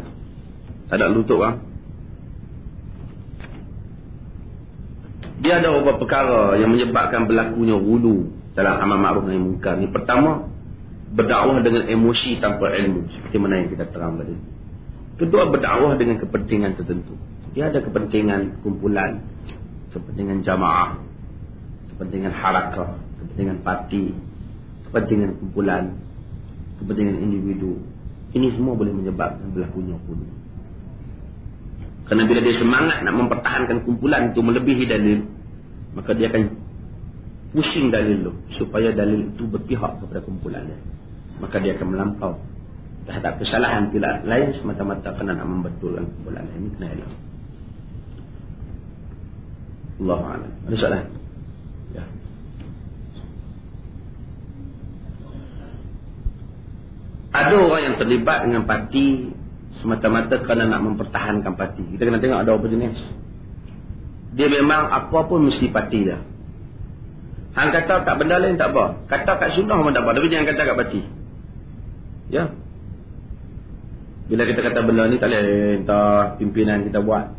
Tak ada lutut bang. Dia ada beberapa perkara yang menyebabkan berlakunya ghulu dalam amar ma'ruf nahi munkar. Ni pertama, berdakwah dengan emosi tanpa ilmu, seperti mana yang kita terang tadi. Kedua, berdakwah dengan kepentingan tertentu. Dia ada kepentingan kumpulan, kepentingan jamaah, kepentingan harakah, kepentingan parti, kepentingan kumpulan, kepentingan individu. Ini semua boleh menyebabkan berlakunya bunuh. Kerana bila dia semangat nak mempertahankan kumpulan itu melebihi dalil, maka dia akan pusing dalil itu supaya dalil itu berpihak kepada kumpulan dia. Maka dia akan melampau terhadap kesalahan pihak lain semata-mata kerana nak membetulkan kumpulan lain. Ini kena elak. Allahu a'lam. Ada soalan? Ya. Ada orang yang terlibat dengan parti semata-mata kerana nak mempertahankan parti. Kita kena tengok ada apa jenis. Dia memang apa pun mesti parti dia. Hang kata kat benda lain tak apa. Kata kat sunnah pun tak apa. Tapi jangan kata kat parti. Ya. Bila kita kata benda ni tak boleh entah pimpinan kita buat.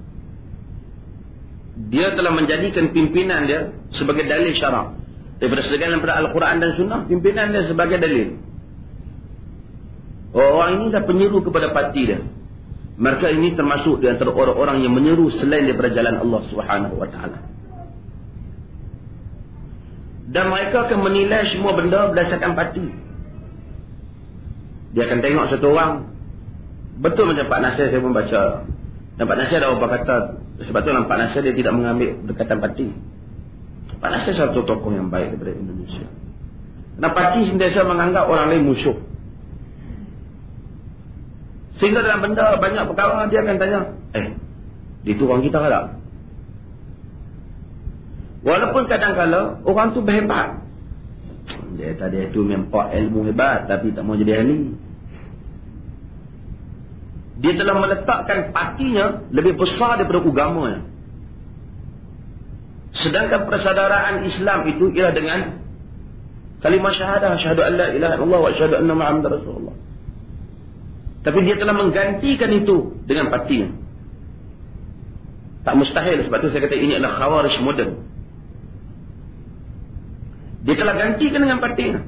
Dia telah menjadikan pimpinan dia sebagai dalil syarak. Daripada segala daripada Al-Quran dan Sunnah, pimpinan dia sebagai dalil. Orang ini dah penyeru kepada parti dia. Mereka ini termasuk di antara orang-orang yang menyeru selain daripada jalan Allah Subhanahu Wa Taala. Dan mereka akan menilai semua benda berdasarkan parti. Dia akan tengok satu orang. Betul macam Pak Nasir saya pun baca. Dan Pak Nasir ada apa kata. Sebab tu Pak Nasir dia tidak mengambil dekatan parti. Pak Nasir satu tokoh yang baik daripada Indonesia. Dan parti sentiasa menganggap orang lain musuh. Sehingga dalam benda banyak perkara dia akan tanya, dia tu orang kita ke tak? Walaupun kadang-kadang orang tu berhebat. Dia tadi tu memang ilmu hebat tapi tak mau jadi ahli. Dia telah meletakkan partinya lebih besar daripada agamanya. Sedangkan persaudaraan Islam itu ialah dengan kalimah syahadah, syahadu an la ilaha illallah wa syahadu anna Muhammadar Rasulullah. Tapi dia telah menggantikan itu dengan partinya. Tak mustahil, sebab tu saya kata ini adalah khawarij moden. Dia telah gantikan dengan partinya.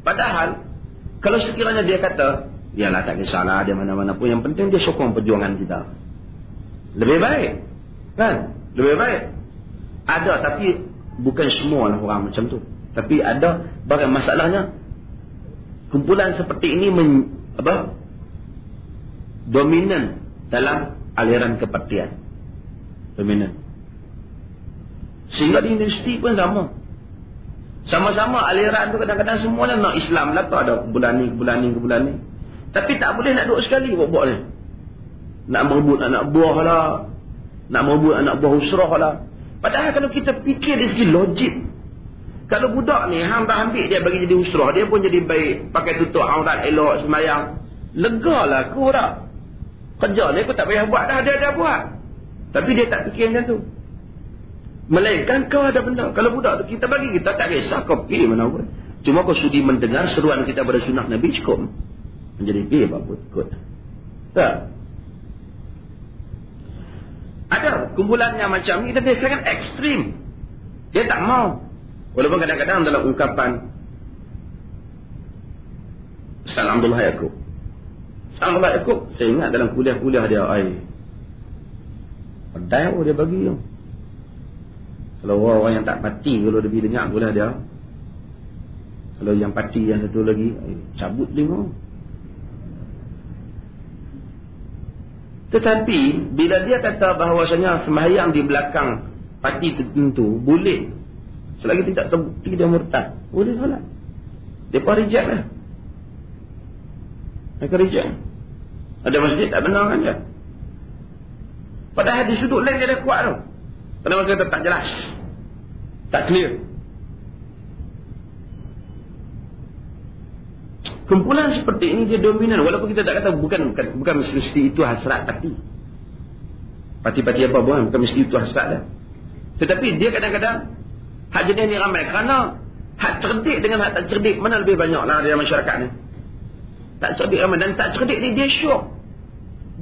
Padahal kalau sekiranya dia kata, yalah tak kisahlah dia mana-mana pun, yang penting dia sokong perjuangan kita. Lebih baik. Kan? Lebih baik. Ada, tapi bukan semua orang macam tu. Tapi ada, bahkan masalahnya kumpulan seperti ini dominan dalam aliran kepartian. Dominan. Sehingga di universiti pun sama. Sama-sama aliran tu kadang-kadang semuanya nak Islam lah. Ada kumpulan ni. Tapi tak boleh nak duduk sekali buat ni. Nak merebut anak buah lah. Nak merebut anak buah usrah lah. Padahal kalau kita fikir dari segi logik. Kalau budak ni hang dah ambil dia bagi jadi usrah, dia pun jadi baik. Pakai tutup aurat elok semayang. Lega lah aku dah. Kerja ni aku tak payah buat dah. Dia dah buat. Tapi dia tak fikir macam tu. Melainkan kau ada benda. Kalau budak tu kita bagi, kita tak kisah kau pergi mana pun. Cuma kau sudi mendengar seruan kita pada sunnah Nabi cukup. Menjadi pergi apa-apa ikut. Tak? Ada kumpulan yang macam ni, dia sangat ekstrim. Dia tak mau. Walaupun kadang-kadang dalam ungkapan Salam Abdullah Yaakob. Salam Abdullah Yaakob, saya ingat dalam kuliah-kuliah dia, pedai dia bagi tu. Kalau orang yang tak parti, kalau dia dengar kuliah dia, kalau yang parti yang satu lagi, cabut dengar. Tetapi bila dia kata bahawasanya sembahyang di belakang parti tertentu boleh, selagi tidak terbukti dia murtad, boleh solat. Mereka reject lah. Mereka reject. Ada masjid tak benar kan dia? Padahal di sudut lain dia dah kuat tu. Kerana mereka kata tak jelas, tak clear. Kumpulan seperti ini dia dominan. Walaupun kita tak kata bukan mesti itu hasrat parti. Parti-parti apa pun bukan mesti itu hasrat dah. Tetapi dia kadang-kadang hak jenis ni ramai. Kerana hak cerdik dengan hak tak cerdik, mana lebih banyak lah dalam masyarakat ni. Tak cerdik ramai. Dan tak cerdik ni dia syok.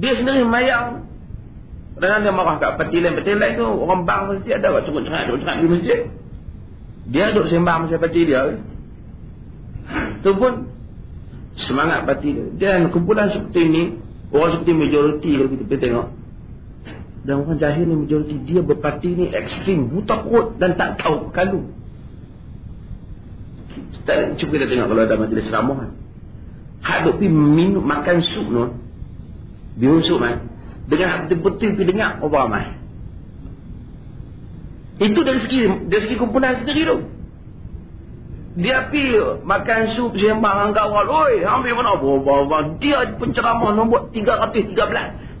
Dia sendiri mayang. Kadang-kadang dia marah kat parti lain. Parti lain tu orang bang mesti ada kat duduk cerak di masjid. Dia duduk sembang pasal parti dia. tu pun semangat parti dia. Dan kumpulan seperti ini, orang seperti majoriti kalau kita tengok, dan orang jahil ni majoriti, dia berparti ni ekstrim, buta perut dan tak tahu kalau. Cuba kita tengok kalau ada majlis ceramah, hak duk pergi minum makan sup tu, bihun sup kan, dengan betul-betul pergi dengar apa ramai. Itu dari segi kumpulan sendiri tu. Dia pergi makan sup sembang angkawal, oi, ambil mana apa. Dia penceramah nombor 313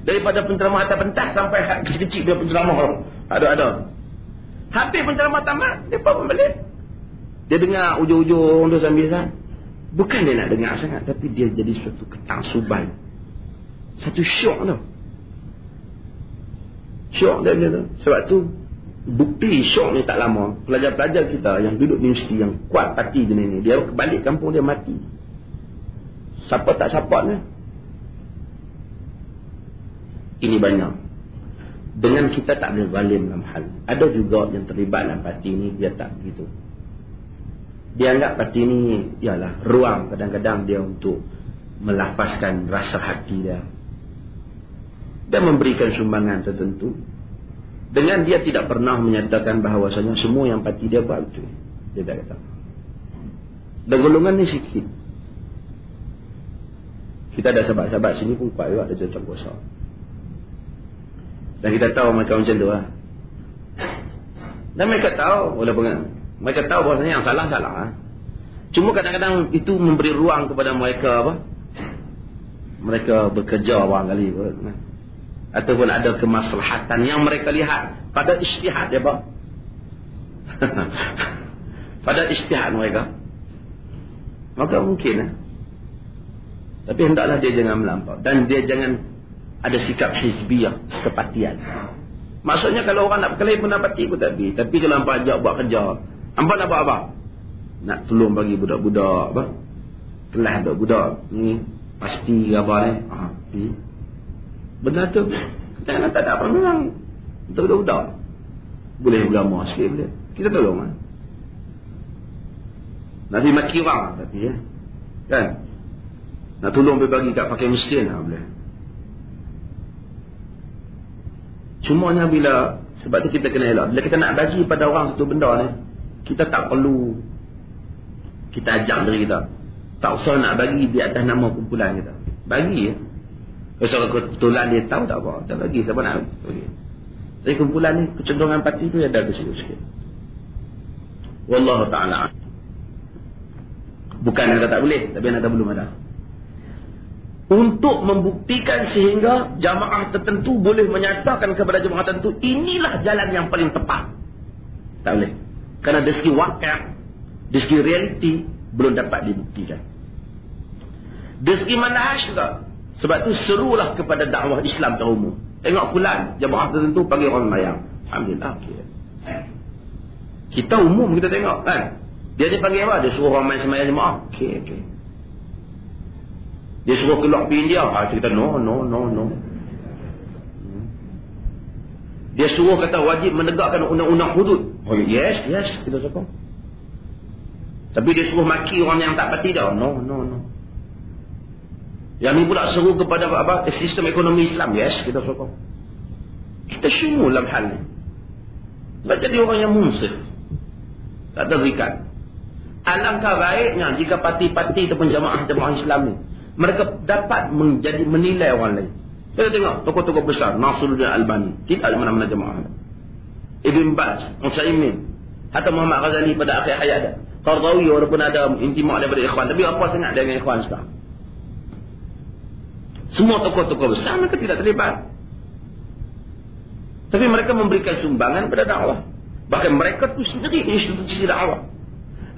daripada penceramah atas pentas sampai kecil-kecil dia penceramah. Ada. Habis penceramah tamat, dia pun balik. Dia dengar ujung-ujung tu sambil kan. Bukan dia nak dengar sangat, tapi dia jadi suatu ketangsuban. Satu syok tu. Syok dia tu. Sebab tu bukti syok ni tak lama. Pelajar-pelajar kita yang duduk di universiti yang kuat parti jenis ni, dia balik kampung dia mati. Siapa tak support ni? Ini banyak. Dengan kita tak boleh zalim dalam hal. Ada juga yang terlibat dalam parti ni, dia tak begitu. Dia anggap parti ni ialah ruang kadang-kadang dia untuk melafazkan rasa hati dia. Dia memberikan sumbangan tertentu. Dengan dia tidak pernah menyatakan bahawasanya semua yang parti dia buat betul. Dia tak kata. Dan golongan ni sikit. Kita ada sahabat-sahabat sini pun kuat juga, ada jatuh kuasa. Dan kita tahu macam tu lah. Dan mereka tahu, walaupun mereka tahu bahawasanya yang salah-salah. Cuma kadang-kadang itu memberi ruang kepada mereka apa? Mereka bekerja barangkali. Ataupun ada kemaslahatan yang mereka lihat pada ijtihad dia, Pak. Pada ijtihad mereka. Maka mungkin. Tapi hendaklah dia jangan melampau. Dan dia jangan ada sikap hizbiyah, kepartian. Maksudnya kalau orang nak berkelahi pun nak parti pun tapi kalau hampa ajak buat kerja, hampa nak buat apa? Nak tolong bagi budak-budak apa? Kelas budak-budak ni pasti apa ni? Pi. Benar tu. Jangan tak ada apa memang untuk budak-budak. Boleh beragama sikit boleh. Kita tolong kan. Nabi maki orang tapi ya. Kan? Nak tolong bagi kat pakai miskin boleh. Cumanya bila, sebab tu kita kena elak, bila kita nak bagi pada orang satu benda ni, kita tak perlu kita ajak diri kita, tak usah nak bagi di atas nama kumpulan kita. Bagi ya. Kalau kebetulan dia tahu tak apa, tak bagi, siapa nak bagi. Tapi kumpulan ni, kecenderungan parti tu ada ke sikit. Wallahu ta'ala. Bukan ada tak boleh, tapi ada belum ada. Untuk membuktikan sehingga jamaah tertentu boleh menyatakan kepada jamaah tertentu, inilah jalan yang paling tepat. Tak boleh. Kerana dari segi wakil, dari segi realiti, belum dapat dibuktikan. Dari segi manhaj juga. Sebab tu serulah kepada dakwah Islam terumum. Tengok pulang, jamaah tertentu panggil orang sembahyang. Alhamdulillah. Okay. Kita umum kita tengok kan. Dia dipanggil apa? Dia suruh orang main sembahyang jemaah. Okay. Dia suruh keluar pergi India. Kita no. Dia suruh kata wajib menegakkan undang-undang hudud. Oh yes, kita sokong. Tapi dia suruh maki orang yang tak pati dah. No. Yang ni pula seru kepada apa? Sistem ekonomi Islam. Yes, kita sokong. Kita syumul dalam hal ni. Sebab jadi orang yang munsif. Tak ada rikat. Alangkah baiknya jika parti-parti ataupun jamaah-jamaah Islam ni, mereka dapat menilai orang lain. Kita tengok tokoh-tokoh besar, Nasruddin Albani, tidak ada mana-mana jamaah. Ibn Baz, Utsaimin, hatta Muhammad Ghazali pada akhir hayat dia. Qardawi walaupun ada intimak daripada ikhwan, tapi apa sangat dengan ikhwan sekarang? Semua tokoh-tokoh besar mereka tidak terlibat. Tapi mereka memberikan sumbangan pada dakwah. Bahkan mereka tu sendiri institusi dakwah.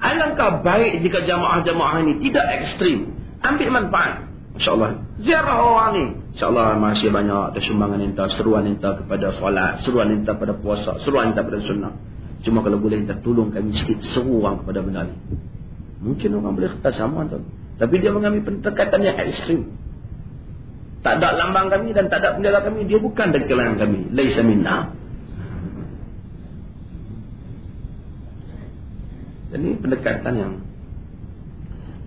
Alangkah baik jika jamaah-jamaah ini tidak ekstrim. Ambil manfaat. InsyaAllah. Ziarah orang ni. InsyaAllah masih banyak sumbangan minta, seruan minta kepada solat, seruan minta pada puasa, seruan minta pada sunnah. Cuma kalau boleh minta tolong kami sikit, seru orang kepada benda ni. Mungkin orang boleh kata sama tu. Tapi dia mengambil pendekatan yang ekstrim. Tak ada lambang kami dan tak ada bendera kami. Dia bukan dari kalangan kami. Laisa minna. Jadi pendekatan yang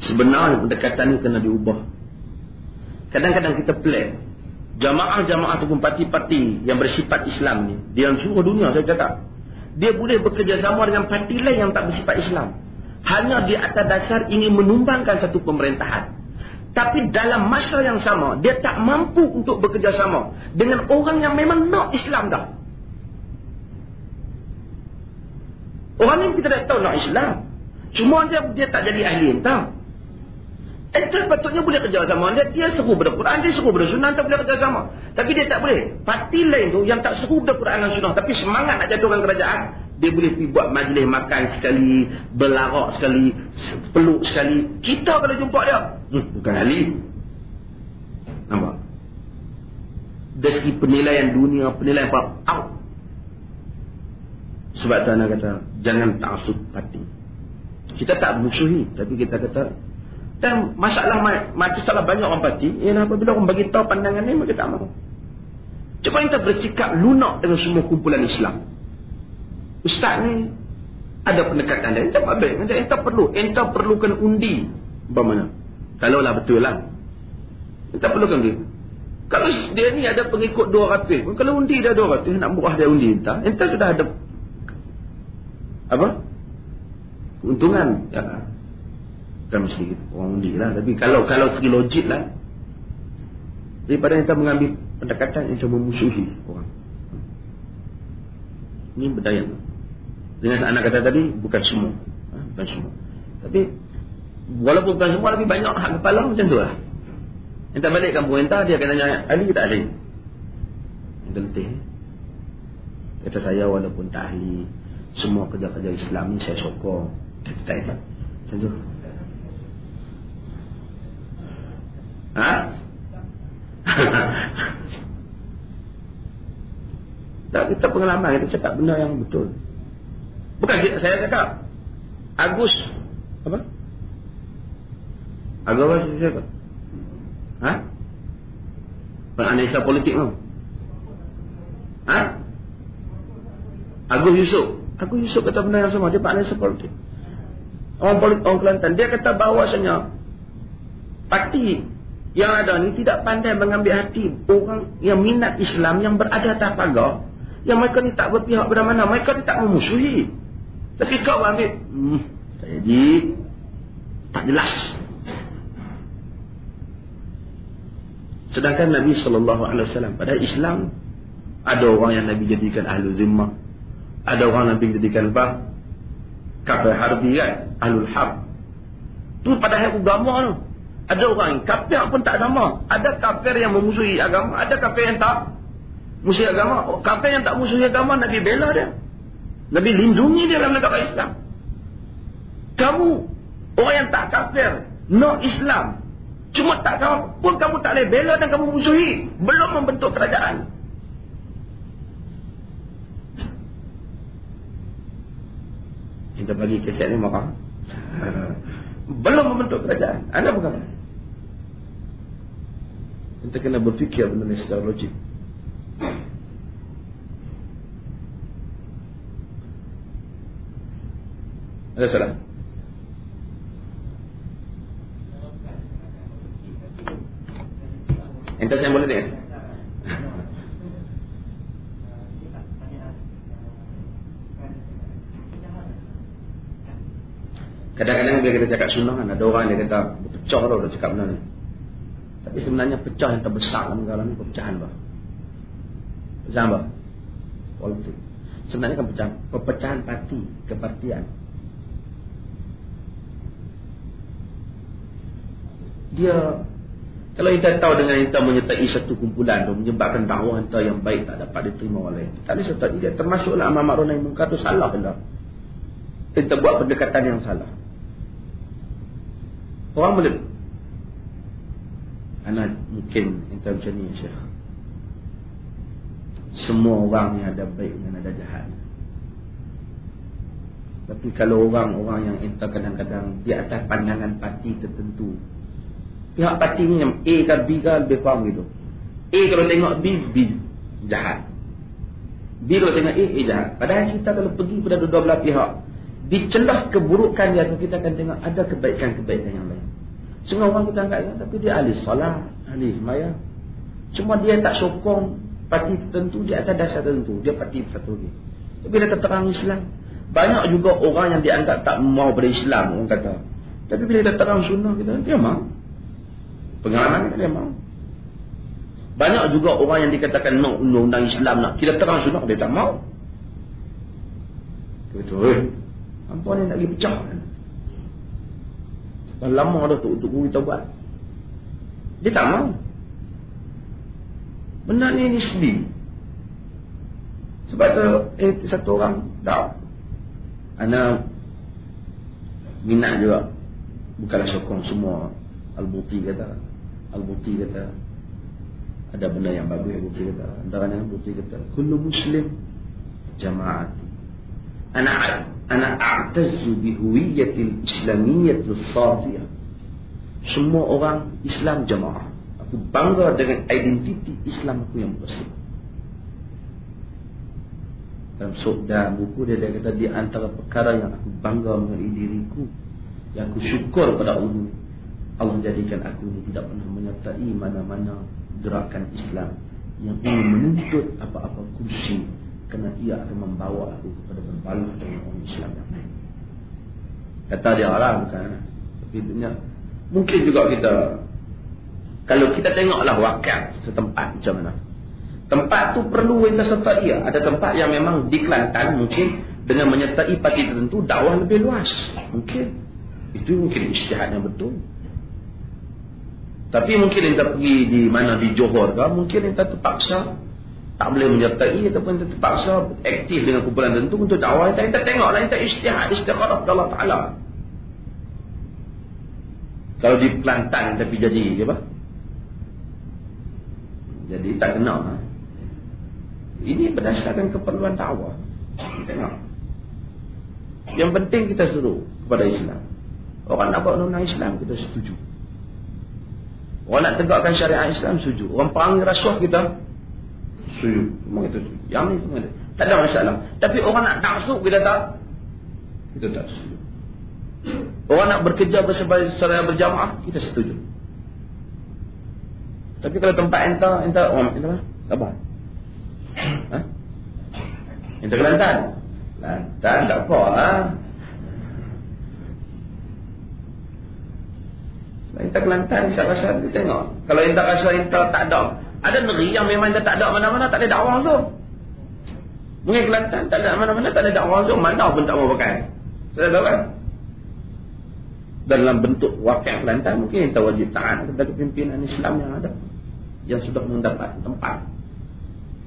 Sebenarnya pendekatan ni kena diubah. Kadang-kadang kita plan jamaah-jamaah ataupun parti-parti yang bersifat Islam ni, di seluruh dunia saya cakap, dia boleh bekerjasama dengan parti lain yang tak bersifat Islam, hanya di atas dasar ingin menumbangkan satu pemerintahan. Tapi dalam masa yang sama, dia tak mampu untuk bekerjasama dengan orang yang memang nak Islam dah. Orang ni kita tak tahu nak Islam, cuma dia tak jadi ahli entah. Entah patutnya boleh kerjasama. Dia seru pada Quran, dia seru pada sunnah, tak boleh kerjasama. Tapi dia tak boleh. Parti lain tu yang tak seru pada Quran dan sunnah, tapi semangat nak jatuhkan kerajaan, dia boleh pergi buat majlis makan sekali, berlarak sekali, peluk sekali. Kita kalau jumpa dia, bukan ahli. Nampak? Dari segi penilaian dunia, penilaian out. Sebab tu anak kata, jangan ta'asub parti. Kita tak musuhi, tapi kita kata, dan masalah banyak orang parti ialah apabila orang bagi tahu pandangan ni, mereka tak mahu. Cuba kita bersikap lunak dengan semua kumpulan Islam. Ustaz ni ada pendekatan lain, tak baik. Enta perlukan undi. Bagaimana? Kalaulah betul lah, enta perlukan dia. Kalau dia ni ada pengikut 200, kalau undi dia 200, nak murah dia undi enta sudah ada apa? Keuntungan. Ya. Bukan mesti orang undi lah, tapi kalau segi logik lah, daripada kita mengambil pendekatan yang memusuhi orang. Ini berdaya. Dengan anak kata tadi, bukan semua. Bukan semua. Tapi walaupun bukan semua, lebih banyak hak kepala macam tu lah. Entah balik kampung entah, dia akan tanya ahli ke tak ahli. Gentih. Kata saya walaupun tak ahli, semua kerja-kerja Islam ni saya sokong. Tak hebat. Macam tu. Ha? Tak, kita pengalaman, kita cakap benda yang betul. Bukan saya cakap Agus apa? Agus apa saya cakap? Ha? Penganalisa politik tu. Ha? Agus Yusuf kata benda yang sama. Dia penganalisa politik. Orang Kelantan, dia kata bahawasanya parti yang ada ni tidak pandai mengambil hati orang yang minat Islam, yang berada atas pagar, yang mereka ni tak berpihak pada mana, mereka ni tak memusuhi. Tapi kau ambil tak jadi, tak jelas. Sedangkan Nabi SAW pada Islam, ada orang yang Nabi jadikan ahlu zimmah, ada orang Nabi jadikan apa? Kafir harbi kan, ahlul harb. Tu pada hari agama tu. Ada orang kafir pun tak sama. Ada kafir yang memusuhi agama, ada kafir yang tak musuhi agama. Kafir yang tak musuhi agama, Nabi bela dia, Nabi lindungi dia dalam negara Islam. Kamu orang yang tak kafir, no Islam, cuma tak kamu pun, kamu tak boleh bela dan kamu musuhi, belum membentuk kerajaan. Kita bagi keset ni marah. Belum membentuk kerajaan. Anda bukan. Kita kena berfikir benda ni secara logik. Ada salah? Entah saya boleh ni. Kadang-kadang bila kita cakap sunnah kan, ada orang yang kata pecah tau dah cakap benda ni. Tapi sebenarnya pecah yang terbesar dalam negara ni perpecahan apa? Perpecahan apa? Politik. Sebenarnya kan perpecahan parti, kepartian. Dia, kalau kita tahu dengan kita menyertai satu kumpulan tu, menyebabkan dakwah kita yang baik tak dapat diterima oleh, tak boleh sertai dia, termasuklah amar ma'ruf nahi munkar tu salah benda. Kita buat pendekatan yang salah. Orang boleh, anak mungkin kita macam ni, Syekh. Semua orang ni ada baik dan ada jahat. Tapi kalau orang-orang yang kita kadang-kadang di atas pandangan parti tertentu, pihak parti ni yang A ke B ke lebih kurang gitu. A kalau tengok B jahat. B kalau tengok A jahat. Padahal kita kalau pergi pada dua belah pihak, di celah keburukan dia, kita akan tengok ada kebaikan-kebaikan yang lain. Setengah orang kita angkat tapi dia ahli salat, ahli sembahyang. Cuma dia tak sokong parti tertentu di atas dasar tertentu. Dia parti satu lagi. Tapi dia terang Islam. Banyak juga orang yang dianggap tak mau berislam, orang kata. Tapi bila dia terang sunnah kita, dia mau. Pengalaman kita dia mau. Banyak juga orang yang dikatakan nak undang-undang Islam, nak kita terang sunnah, dia tak mau. Betul. Apa ni nak pergi pecah kan? Dah lama dah untuk kita buat. Dia tak mau. Benda ni sedih. Sebab tu satu orang tak. Ana minat juga. Bukanlah sokong semua. Al-Buti kata ada benda yang bagus. Al-Buti kata antaranya Al-Buti kata kullu muslim jama'ati. Ana a'tazzu bihuwiyatil islamiyyatil safiyah. Semua orang Islam jamaah. Aku bangga dengan identiti Islam aku yang bersih. Dalam buku dia kata di antara perkara yang aku bangga mengenai diriku, yang aku syukur pada Allah jadikan aku ni tidak pernah menyertai mana-mana gerakan Islam yang ingin menuntut apa-apa kursi, kerana ia akan membawa aku kepada berbalah dengan orang Islam yang lain. Kata dia lah, bukan. Tapi mungkin juga kita, kalau kita tengoklah wakil setempat macam mana. Tempat tu perlu kita sertai dia. Ada tempat yang memang di Kelantan mungkin dengan menyertai parti tertentu dakwah lebih luas. Mungkin. Itu mungkin ijtihad yang betul. Tapi mungkin kita pergi di mana, di Johor ke, mungkin kita terpaksa tak boleh menyertai ataupun kita terpaksa aktif dengan kumpulan tertentu untuk dakwah. Kita tengoklah, kita ijtihad, istiqarah kepada Allah Ta'ala. Kalau di Kelantan tapi jadi apa? Jadi tak kena. Ini berdasarkan keperluan dakwah. Tengok. Yang penting kita seru kepada Islam. Orang nak buat undang-undang Islam, kita setuju. Orang nak tegakkan syariat Islam, setuju. Orang perangi rasuah, kita setuju. Semua kita setuju. Yang ni semua tak ada masalah. Tapi orang nak taksub, kita tak setuju. Orang nak bekerja secara berjamaah, kita setuju. Tapi kalau tempat entah orang apa? Ha? Entah Kelantan. Kelantan tak apa lah. Entah Kelantan, tak rasa kita tengok. Kalau entah rasa entah tak ada. Ada negeri yang memang tak ada mana-mana, tak ada dakwah langsung. Mungkin Kelantan tak ada mana-mana, tak ada dakwah langsung. Mana pun tak mau pakai. Saya tahu kan? Dalam bentuk wakil Kelantan, mungkin kita wajib taat kepada kepimpinan Islam yang ada, yang sudah mendapat tempat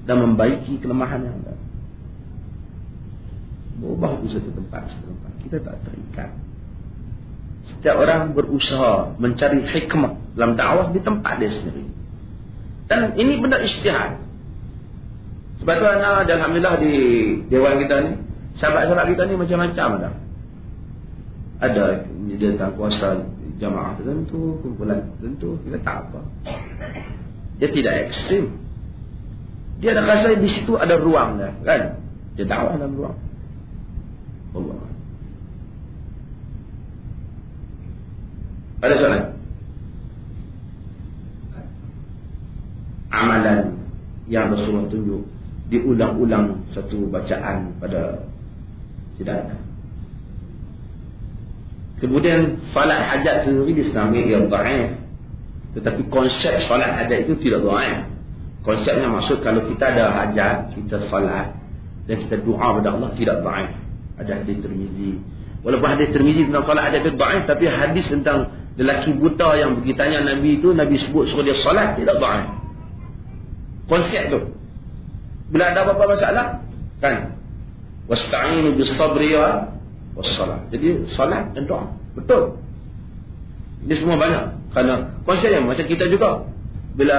dan membaiki kelemahan yang ada. Berubah di satu tempat. Kita tak terikat. Setiap orang berusaha mencari hikmah dalam dakwah di tempat dia sendiri. Dan ini benda ijtihad. Sebab tu alhamdulillah di dewan kita ni, sahabat-sahabat kita ni macam-macam ada. Ada dia tak kuasa jamaah tertentu, kumpulan tertentu, kita tak apa. Dia tidak ekstrim. Dia ada rasa di situ ada ruang dah, kan? Dia dakwah dalam ruang. Allah. Ada soalan? Amalan yang Rasulullah tunjuk diulang-ulang satu bacaan pada tidak ada. Kemudian salat hajat sendiri disebut ia dhaif. Tetapi konsep salat hajat itu tidak dhaif. Konsepnya maksud kalau kita ada hajat, kita salat dan kita doa kepada Allah, tidak dhaif. Ada hadis Tirmizi. Walaupun hadis Tirmizi tentang salat hajat itu dhaif, tapi hadis tentang lelaki buta yang pergi tanya Nabi itu, Nabi sebut suruh dia salat, tidak dhaif. Konsep tu. Bila ada apa-apa masalah, kan? Wasta'inu bis-sabri was-salat. Jadi salat dan doa. Betul. Ini semua banyak. Kerana konsepnya macam kita juga. Bila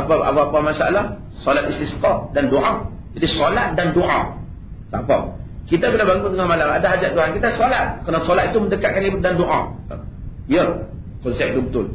apa-apa masalah, salat istisqa dan doa. Jadi salat dan doa. Tak apa. Kita bila bangun tengah malam, ada hajat Tuhan, kita salat. Kerana salat itu mendekatkan ibadah dan doa. Ya, konsep itu betul.